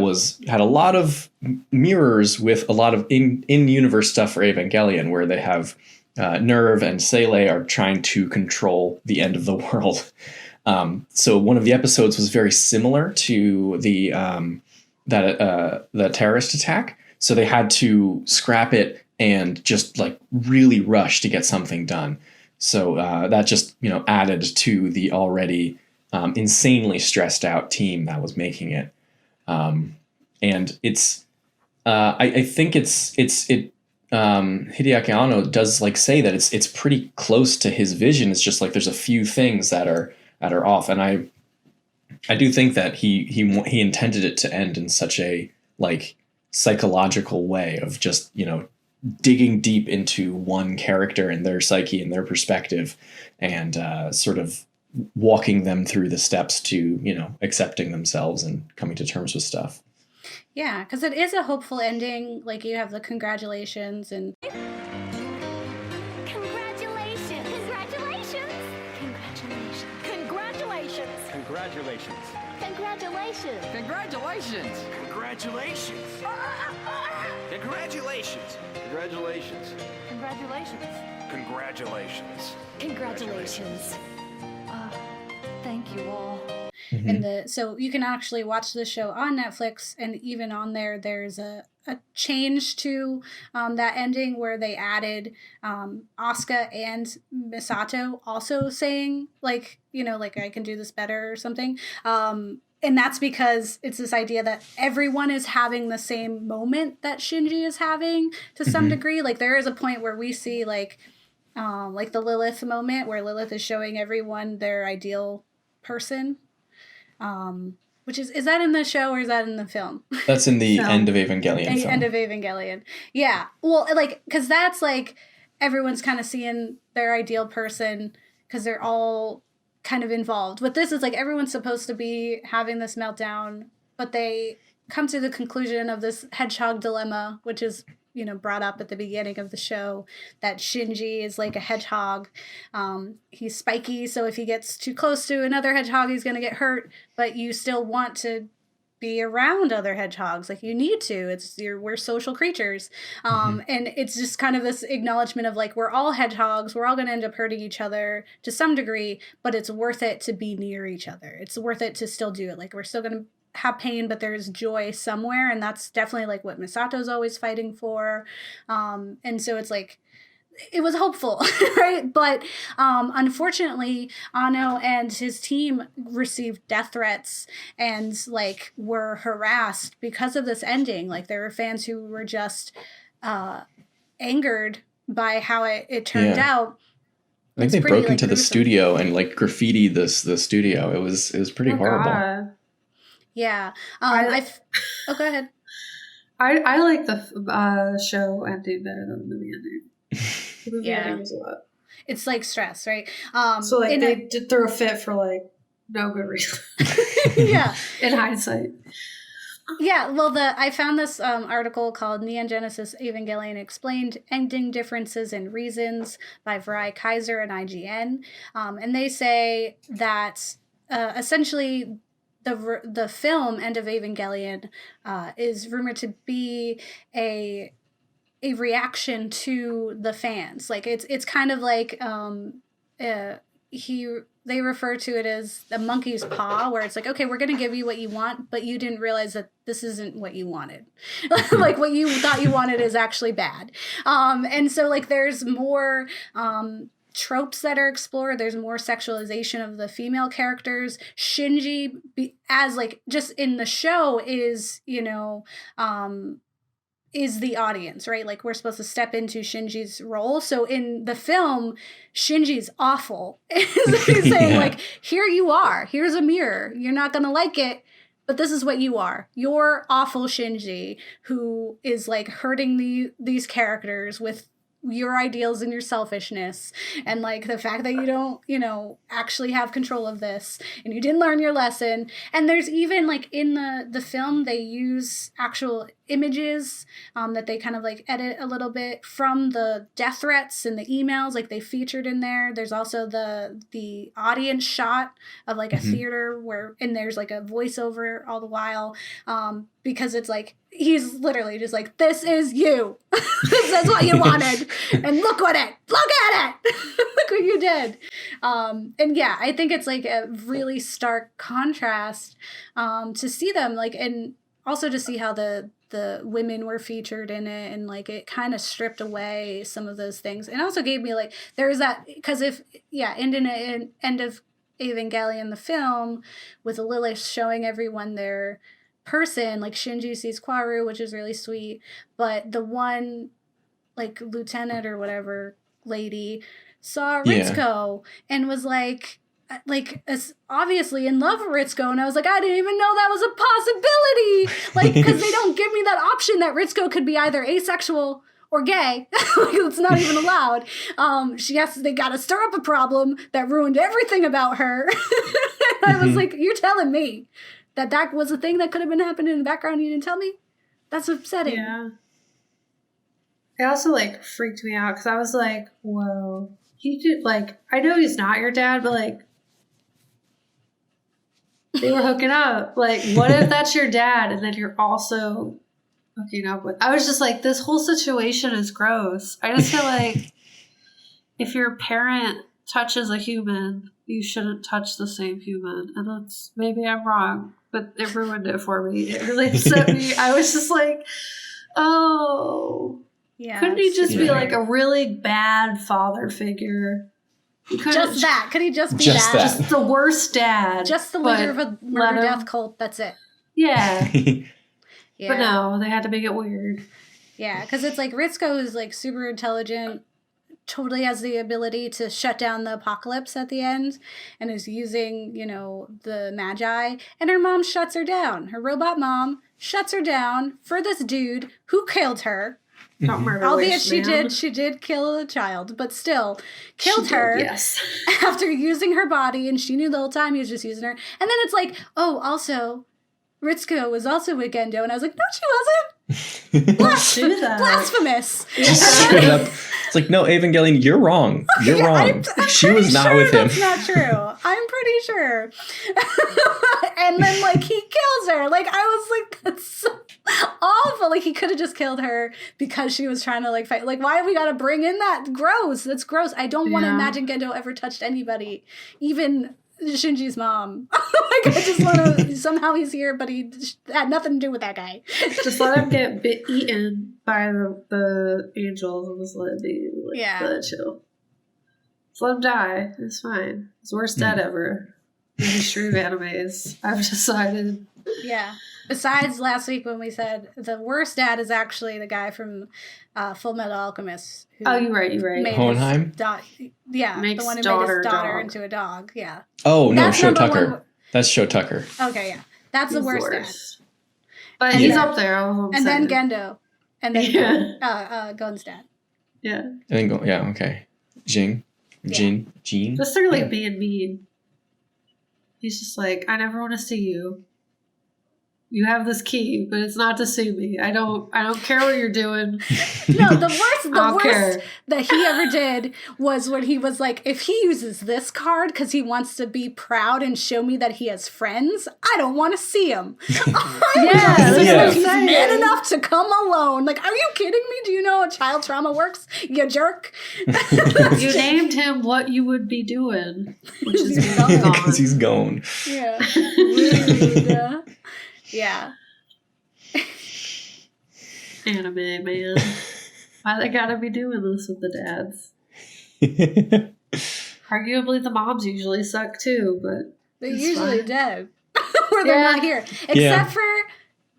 had a lot of mirrors with a lot of in-universe stuff for Evangelion, where they have Nerve and Sele are trying to control the end of the world. So one of the episodes was very similar to the terrorist attack. So they had to scrap it and just like really rush to get something done. So that just, added to the already insanely stressed out team that was making it. And it's, I think Hideaki Anno does like say that it's pretty close to his vision. It's just like there's a few things that are off, and I do think that he intended it to end in such a like psychological way of just digging deep into one character and their psyche and their perspective, and sort of walking them through the steps to accepting themselves and coming to terms with stuff. Yeah, because it is a hopeful ending. Like you have the congratulations and Congratulations! Congratulations! Congratulations! Congratulations! Congratulations. Congratulations! Congratulations. Congratulations! Congratulations. Congratulations. Congratulations! Congratulations. Congratulations! Thank you all. and so you can actually watch the show on Netflix, and even on there's a change to that ending where they added Asuka and Misato also saying like I can do this better or something, and that's because it's this idea that everyone is having the same moment that Shinji is having to some degree. Like there is a point where we see like the Lilith moment where Lilith is showing everyone their ideal person, which is that in the show or is that in the film? That's in the End of Evangelion film. End of Evangelion. Yeah. Well, like, because that's like everyone's kind of seeing their ideal person because they're all kind of involved. But this is like everyone's supposed to be having this meltdown, but they come to the conclusion of this hedgehog dilemma, which is brought up at the beginning of the show, that Shinji is like a hedgehog. He's spiky, so if he gets too close to another hedgehog, he's going to get hurt, but you still want to be around other hedgehogs. Like you need to. We're social creatures. And it's just kind of this acknowledgement of like, we're all hedgehogs. We're all going to end up hurting each other to some degree, but it's worth it to be near each other. It's worth it to still do it. Like we're still going to have pain, but there's joy somewhere, and that's definitely like what Misato's always fighting for. And so it's like it was hopeful, right? But unfortunately, Ano and his team received death threats and like were harassed because of this ending. Like there were fans who were just angered by how it turned out. I think they broke into the studio and like graffitied the studio. It was pretty horrible. God. Yeah. Go ahead. I like the show ending better than the movie ending. The movie ending was a lot. It's like stress, right? So like they did throw a fit for like no good reason. Yeah. In hindsight. Yeah, well, I found this article called Neon Genesis Evangelion Explained Ending Differences and Reasons by Varai Kaiser and IGN. And they say that essentially the film End of Evangelion is rumored to be a reaction to the fans. Like it's kind of like they refer to it as the monkey's paw, where it's like, okay, we're going to give you what you want, but you didn't realize that this isn't what you wanted. Like what you thought you wanted is actually bad. And so like there's more tropes that are explored. There's more sexualization of the female characters. Shinji, as like just in the show, is, you know, is the audience, right? Like we're supposed to step into Shinji's role. So in the film, Shinji's awful. He's saying like, here you are, here's a mirror. You're not going to like it, but this is what you are. You're awful Shinji, who is like hurting these characters with your ideals and your selfishness, and like the fact that you don't, you know, actually have control of this, and you didn't learn your lesson. And there's even like in the film, they use actual images that they kind of like edit a little bit from the death threats and the emails, like they featured in there. There's also the audience shot of like a theater where, and there's like a voiceover all the while, because it's like he's literally just like, this is you. This is what you wanted, and look at it, look what you did. And yeah, I think it's like a really stark contrast to see them like, and also to see how the women were featured in it, and like it kind of stripped away some of those things, and also gave me like, there's that, because if end of Evangelion the film with Lilith showing everyone their person, like Shinji sees Kwaru, which is really sweet, but the one like lieutenant or whatever lady saw Ritsuko and was like obviously in love with Ritsuko, and I was like, I didn't even know that was a possibility, like, because they don't give me that option that Ritsuko could be either asexual or gay. Like, it's not even allowed. They gotta stir up a problem that ruined everything about her. I was like, you're telling me that was a thing that could have been happening in the background and you didn't tell me? That's upsetting. Yeah. It also like freaked me out because I was like, whoa, he did, like, I know he's not your dad, but like they were hooking up. Like, what if that's your dad and then you're also hooking up with, I was just like, this whole situation is gross. I just feel like if your parent touches a human, you shouldn't touch the same human. And that's, maybe I'm wrong, but it ruined it for me. It really upset me. I was just like, oh, yeah. Couldn't he just be like a really bad father figure? Just that. Could he just be just that? Just the worst dad. Just the leader of a murder death cult. That's it. Yeah. Yeah. But no, they had to make it weird. Yeah, because it's like Ritsuko is like super intelligent, totally has the ability to shut down the apocalypse at the end, and is using, you know, the magi, and her mom shuts her down. Her robot mom shuts her down for this dude who killed her. Not murder. Albeit she did kill a child, but still killed her. Yes. After using her body, and she knew the whole time he was just using her. And then it's like, oh, also, Ritsuko was also with Gendo, and I was like, no, she wasn't. Blasphemous. Straight up. It's like, no, Evangelion, you're wrong. You're wrong. She was not with him. That's not true. I'm pretty sure. And then, like, he kills her. Like, I was like, that's so awful. Like, he could have just killed her because she was trying to, like, fight. Like, why have we got to bring in that? Gross. That's gross. I don't want to imagine Gendo ever touched anybody, even Shinji's mom. Like, I just want to, somehow he's here, but he had nothing to do with that guy. Just let him get eaten by the angels and just let it be, like, let it chill. Just let him die. It's fine. It's the worst death ever in the history of animes, I've decided. Yeah. Besides last week when we said the worst dad is actually the guy from Full Metal Alchemist. Oh, you're right. Hohenheim? The one who made his daughter into a dog. Yeah. Oh, no, Sho Tucker. That's Sho Tucker. Okay, yeah. That's the worst dad. But he's up there. And then Gendo. And then Gon's dad. Yeah. And then okay. Jin. Just they're like being mean. He's just like, I never want to see you. You have this key, but it's not to see me. I don't care what you're doing. No, the worst that he ever did was when he was like, if he uses this card because he wants to be proud and show me that he has friends, I don't want to see him. Yeah, Yeah. He's man enough to come alone. Like, are you kidding me? Do you know how child trauma works? You jerk. You named him what you would be doing, which is being gone. Because he's gone. Yeah. Rude. Yeah. Anime, man. Why they gotta be doing this with the dads? Arguably, the moms usually suck too, but They're it's usually fine. dead. Or they're not here. Except Yeah. for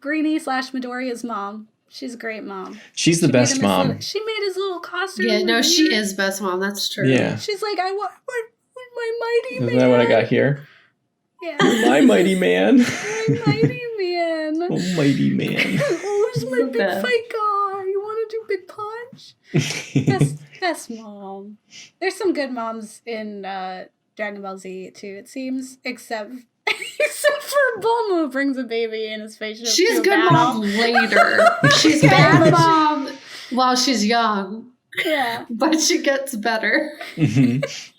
Greenie / Midoriya's mom. She's a great mom. She's the She made best him his mom. little- she made his little costume. Yeah, no, weird. she is best mom. That's true. Yeah. She's like, I want my mighty man. Isn't that what I got here? Yeah. My mighty man. My mighty man. Oh, mighty man. Oh, who's my big Okay. fight guy? You want to do big punch? Best mom. There's some good moms in Dragon Ball Z too, it seems, except for Bulma who brings a baby in his spaceship. She's to a good battle. mom later. She's bad mom while she's young, Yeah. but she gets better. Mhm.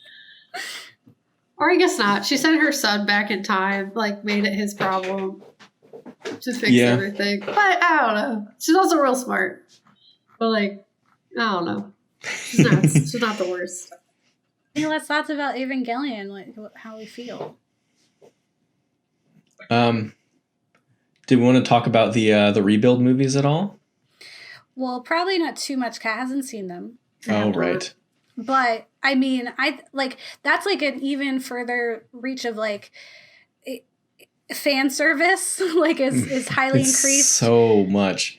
Or I guess not. She sent her son back in time, like made it his problem to fix Yeah. everything. But I don't know. She's also real smart. But like, I don't know. She's not the worst. Any last thoughts about Evangelion? Like how we feel? Do we want to talk about the rebuild movies at all? Well, probably not too much. Kat hasn't seen them. Oh, right. But I mean, I like that's like an even further reach of like fan service. Like is highly It's increased. so much.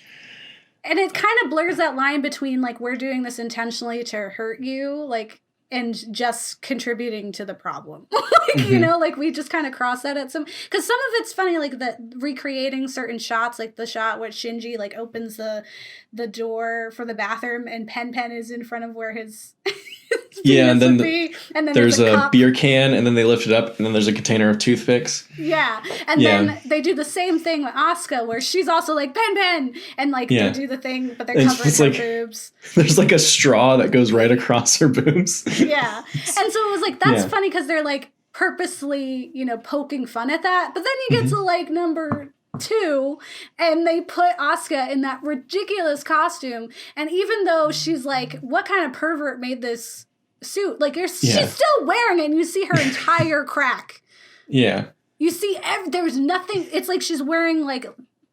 And it kind of blurs that line between like we're doing this intentionally to hurt you, like, and just contributing to the problem. Like, you know, like we just kind of cross that at some, because some of it's funny, like the recreating certain shots, like the shot where Shinji like opens the door for the bathroom and Pen is in front of where his Yeah, and penis then would be, and then there's a cup. beer can, and then they lift it up, and then there's a container of toothpicks. Yeah, and Yeah. then they do the same thing with Asuka, where she's also like Pen, and like Yeah. they do the thing, but they're It's covering just her like- boobs. There's like a straw that goes right across her boobs. Yeah. And so it was like, that's Yeah. funny because they're like purposely, you know, poking fun at that. But then you get to like number 2 and they put Asuka in that ridiculous costume. And even though she's like, what kind of pervert made this suit? Like, Yeah. she's still wearing it and you see her entire crack. Yeah. You see, there's nothing. It's like she's wearing like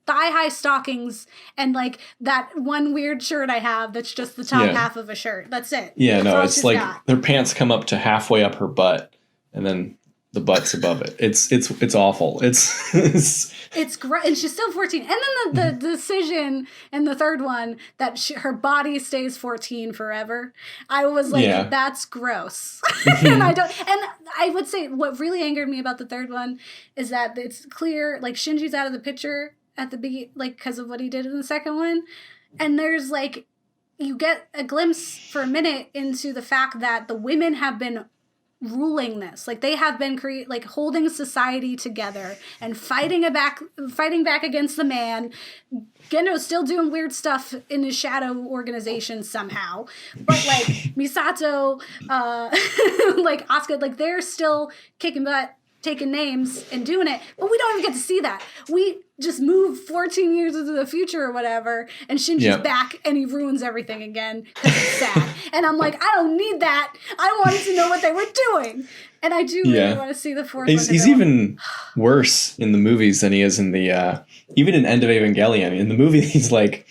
thigh-high stockings and like that one weird shirt I have that's just the top Yeah. half of a shirt. That's it. Yeah, That's no, all it's she's like got. their pants come up to halfway up her butt, and then the butt's above it. It's awful. It's great, and she's still 14. And then the decision in the third one that her body stays 14 forever. I was like, Yeah. that's gross. And I would say what really angered me about the third one is that it's clear, like Shinji's out of the picture at the beginning, like because of what he did in the second one, and there's like you get a glimpse for a minute into the fact that the women have been ruling this, like they have been like holding society together and fighting back against the man. Gendo's still doing weird stuff in his shadow organization somehow, but like Misato, like Asuka, like they're still kicking butt, taking names and doing it, but we don't even get to see that. We just move 14 years into the future or whatever, and Shinji's Yep. back and he ruins everything again because it's sad. And I'm like, I don't need that. I wanted to know what they were doing. And I do really Yeah. want to see the fourth He's one. to go. even worse in the movies than he is in the even in End of Evangelion. In the movie, he's like,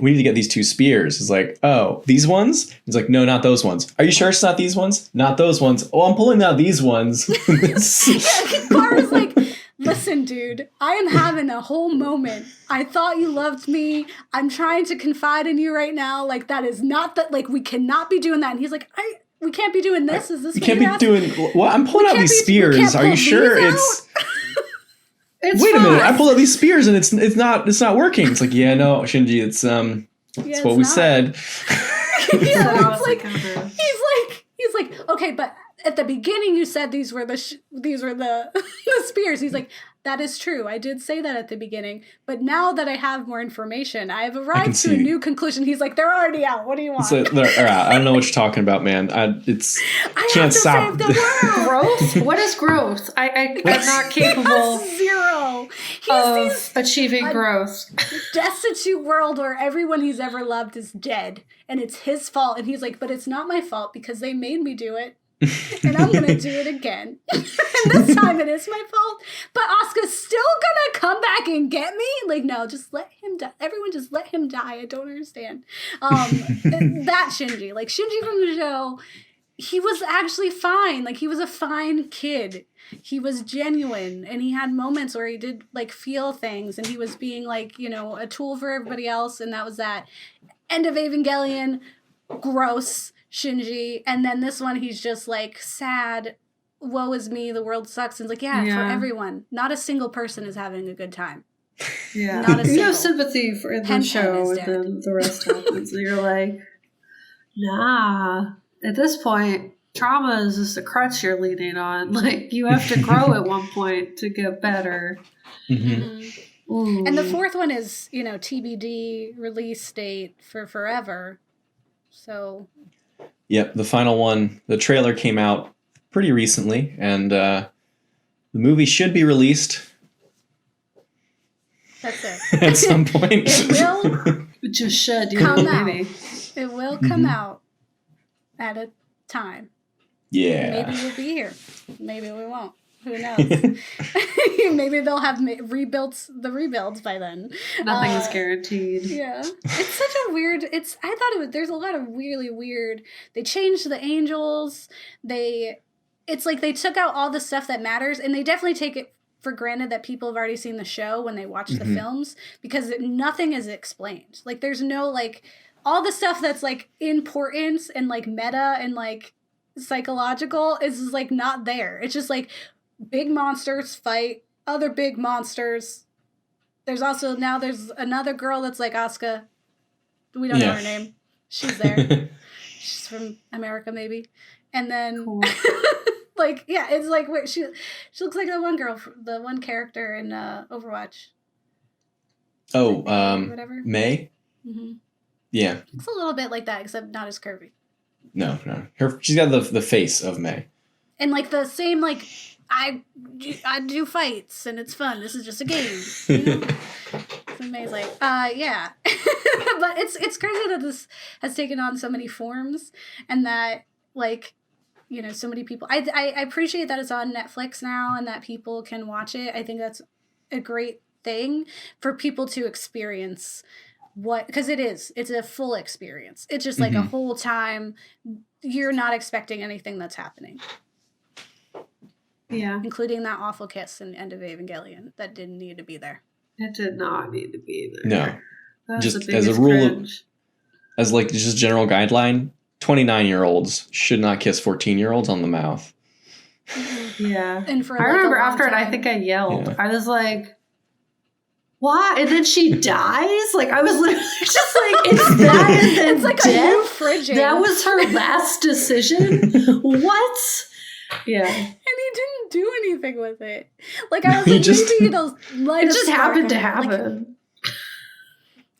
we need to get these 2 spears. He's like, oh, these ones? He's like, no, not those ones. Are you sure it's not these ones? Not those ones. Oh, I'm pulling out these ones. Kara's like, listen, dude, I am having a whole moment. I thought you loved me. I'm trying to confide in you right now. Like, that is not that, like, we cannot be doing that. And he's like, we can't be doing this. Is this You what can't you're be asking? doing what? I'm pulling out can't these be- we spears. can't Are you pull sure these it's It's Wait a minute, fine. I pulled out these spears and it's not working. It's like, yeah, no, Shinji, it's Yeah, what we not. said. Yeah, So it's like, kinda- he's like, okay, but at the beginning you said these were the spears. He's like, That is true. I did say that at the beginning. But now that I have more information, I have can arrived to a see. new conclusion. He's like, they're already out. What do you want? It's like, they're out. I don't know what you're talking about, man. I Can't have to stop. save the world. Growth? What is growth? I'm not capable Zero. He of sees achieving growth. destitute world where everyone he's ever loved is dead and it's his fault, and he's like, but it's not my fault because they made me do it and I'm gonna do it again. And this time it is my fault, but Asuka's still gonna come back and get me. Like, no, just let him die. Everyone just let him die. I don't understand. That Shinji, like Shinji from the show, he was actually fine. Like, he was a fine kid. He was genuine, and he had moments where he did like feel things, and he was being like, you know, a tool for everybody else, and that was that. End of Evangelion, gross Shinji, and then this one he's just like sad, woe is me, the world sucks, and it's like, yeah, for everyone. Not a single person is having a good time. Yeah. Not a You have single. sympathy for the Pen show, is and dead. then the rest happens. And you're like, nah. At this point, trauma is just a crutch you're leaning on. Like, you have to grow at one point to get better. Ooh. And the fourth one is, you know, TBD release date for forever. So Yep, the final one, the trailer came out pretty recently, and the movie should be released that's it. at some point. It will It just should, come out. maybe. It will come out at a time. Yeah. Maybe we'll be here. Maybe we won't. Who knows? Maybe they'll have rebuilt the rebuilds by then. Nothing is guaranteed. Yeah, it's such a weird. I thought it was. There's a lot of really weird. They changed the angels. It's like they took out all the stuff that matters, and they definitely take it for granted that people have already seen the show when they watch the films, because nothing is explained. Like, there's no like all the stuff that's like important and like meta and like psychological is like not there. It's just like big monsters fight other big monsters. There's also there's another girl that's like Asuka. We don't know her name. She's there. She's from America, maybe. And then, Cool. like, yeah, it's like she looks like the one girl, the one character in Overwatch. Oh, Whatever. May? Mm-hmm. Yeah. Looks a little bit like that, except not as curvy. No. She's got the face of May. And like the same, like, I do fights and it's fun. This is just a game. You know? It's amazing. Yeah. But it's crazy that this has taken on so many forms, and that, like, you know, so many people. I appreciate that it's on Netflix now and that people can watch it. I think that's a great thing for people to experience because it's a full experience. It's just like a whole time you're not expecting anything that's happening. Yeah. Including that awful kiss in End of Evangelion that didn't need to be there. It did not need to be there. No. That's Just the as a biggest rule of- cringe. As like just general guideline, 29-year-olds should not kiss 14-year-olds on the mouth. Yeah. And for I like, remember a long after it, I time. think I yelled. Yeah. I was like, "What?" And then she dies? Like, I was literally just like, it's that and then It's like death? a new fridging. That was her last decision? What? Yeah. And he didn't do anything with it. Like, I was He like, just- maybe it'll light It a just spark happened to in her. Like, happen.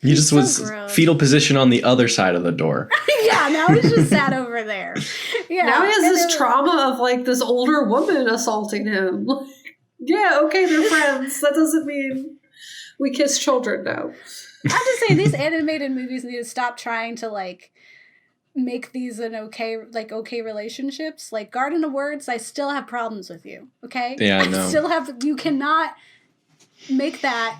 He just so was gross. fetal position on the other side of the door. yeah, now he's just sat over there. Yeah. Now he has and this trauma of like this older woman assaulting him. Like, yeah, okay, they're friends. That doesn't mean we kiss children now. I'm just saying, these animated movies need to stop trying to, like, make these an okay relationships. Like, Garden of Words, I still have problems with you, okay? Yeah, I I know. still have, you cannot make that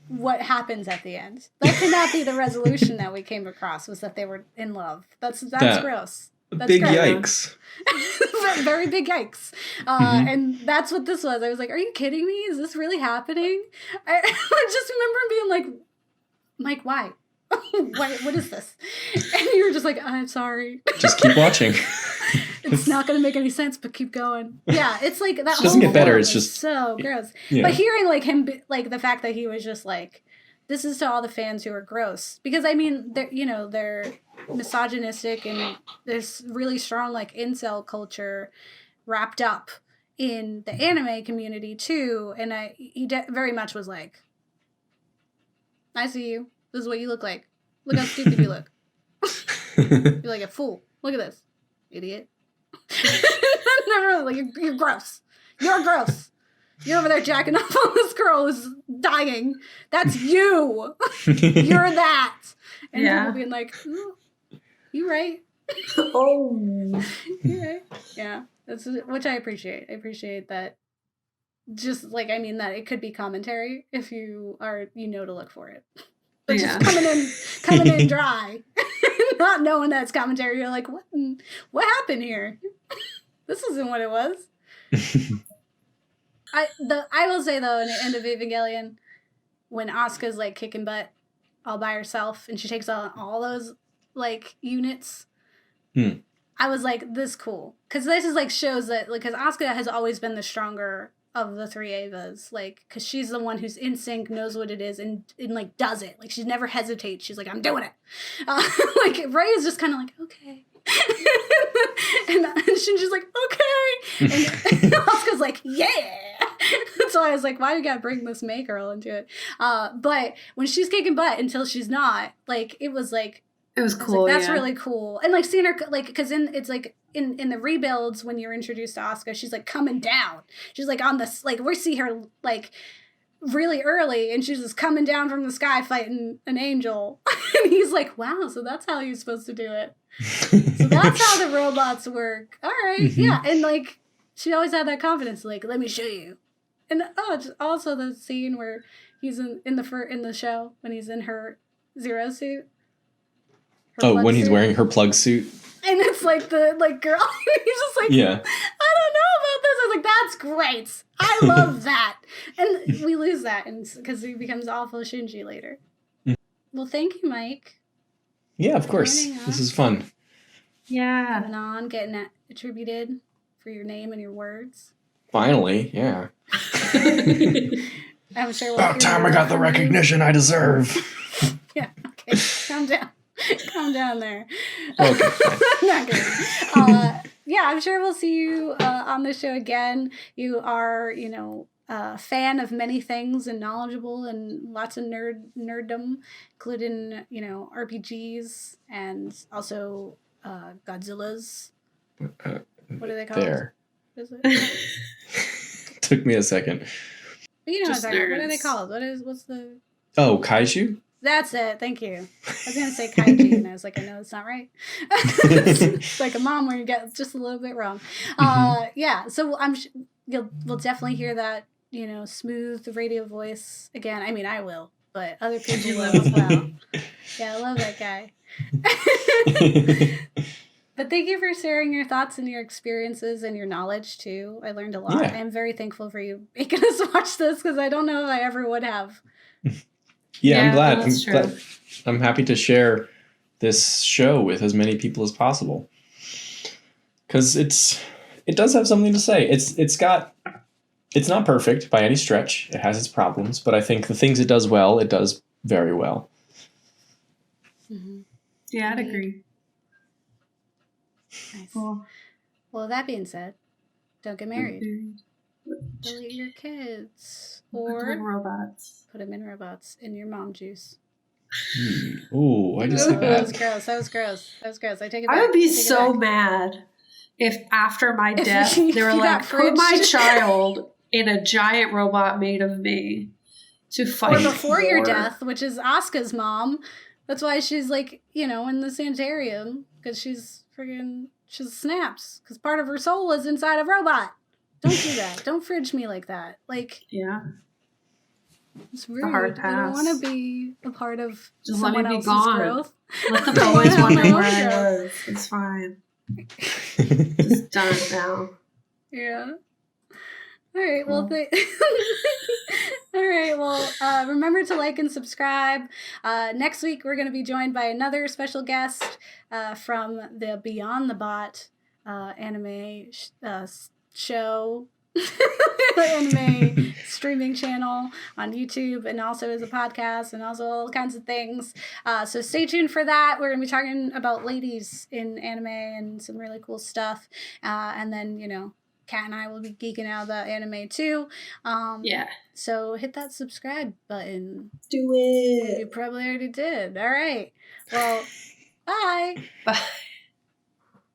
what happens at the end. That cannot be the resolution that we came across, was that they were in love. That's That- gross. That's Big gross. yikes. Very big yikes. And that's what this was. I was like, are you kidding me? Is this really happening? I just remember being like, Mike, why? What is this? And you were just like, I'm sorry. Just keep watching. It's not going to make any sense, but keep going. Yeah, it's like that doesn't whole get better, form it's is just- so gross. Yeah. But hearing like him, like the fact that he was just like, this is to all the fans who are gross, because I mean, they're misogynistic and there's really strong like incel culture wrapped up in the anime community too, and very much was like, I see you. This is what you look like. Look how stupid you look. You're like a fool. Look at this, idiot. Never like you're gross. You're gross. You're over there jacking off on this girl who's dying. That's you. You're that. And people being like, oh, you right. Oh. You're right. Yeah. That's which I appreciate. I appreciate that. Just like, I mean, that it could be commentary if you are, to look for it. But just coming in dry, not knowing that it's commentary. You're like, what happened here? This isn't what it was. I will say though, in the end of Evangelion, when Asuka's like kicking butt all by herself and she takes on all those like units, I was like, this cool, because this is like shows that like, because Asuka has always been the stronger of the three Avas, like, because she's the one who's in sync, knows what it is, and like does it. Like, she never hesitates. She's like, I'm doing it. Like Rey is just kind of like, okay. and Shinji's like, okay. And Asuka's like, yeah. So I was like, why you gotta bring this May girl into it? But when she's kicking butt until she's not, like, it was cool. Like, that's really cool. And like seeing her, like, because in the rebuilds when you're introduced to Asuka, she's like coming down. She's like on this, like, we see her like really early, and she's just coming down from the sky fighting an angel. And he's like, wow, so that's how you're supposed to do it. So that's how the robots work. All right, yeah. And like, she always had that confidence, like, let me show you. And also the scene where he's in the show when he's in her Zero suit. When he's wearing her plug suit. And it's like the girl. He's just like, yeah. I don't know about this. I was like, that's great. I love that. And we lose that because he becomes awful Shinji later. Well, thank you, Mike. Yeah, of course. This is fun. Yeah. Coming on, getting attributed for your name and your words. Finally, yeah. I'm sure. About time I got the recognition I deserve. Yeah. Okay. Calm down. Calm down there. Okay. Not good. Yeah, I'm sure we'll see you on the show again. You are, a fan of many things and knowledgeable and lots of nerddom, including, RPGs and also Godzilla's. What do they call it? Is it? Took me a second. But you know what I'm talking about. What are they called? What's the... Oh, kaiju? That's it. Thank you. I was going to say kaiju, and I was like, I know it's not right. It's like a mom where you get just a little bit wrong. Yeah, so we'll definitely hear that, smooth radio voice again. I mean, I will, but other people will as well. Yeah, I love that guy. But thank you for sharing your thoughts and your experiences and your knowledge, too. I learned a lot. Yeah. I'm very thankful for you making us watch this, because I don't know if I ever would have. Yeah, I'm glad. I'm happy to share this show with as many people as possible, because it does have something to say. It's not perfect by any stretch. It has its problems, but I think the things it does well, it does very well. Mm-hmm. Yeah, I'd agree. Nice. Well, that being said, don't get married. Delete your kids. Or put them in robots. In your mom juice. Ooh, I just said that. That was gross. I take it back. I would be so mad if after my death they were like, put my child in a giant robot made of me to fight. Or before your death, which is Asuka's mom. That's why she's like, in the sanitarium, because she's snaps, because part of her soul is inside a robot. Don't do that. Don't fridge me like that. Like, yeah, it's rude. I don't want to be a part of just someone else's growth. Let the boys wonder where I was. It's fine. It's done now. Yeah. All right. Well, all right. Well, remember to like and subscribe. Next week, we're going to be joined by another special guest from the Beyond the Bot anime show, anime streaming channel on YouTube, and also as a podcast, and also all kinds of things. So stay tuned for that. We're going to be talking about ladies in anime and some really cool stuff. And then, Kat and I will be geeking out about anime too. Yeah. So hit that subscribe button. Do You it. probably already did. All right. Well, bye. Bye.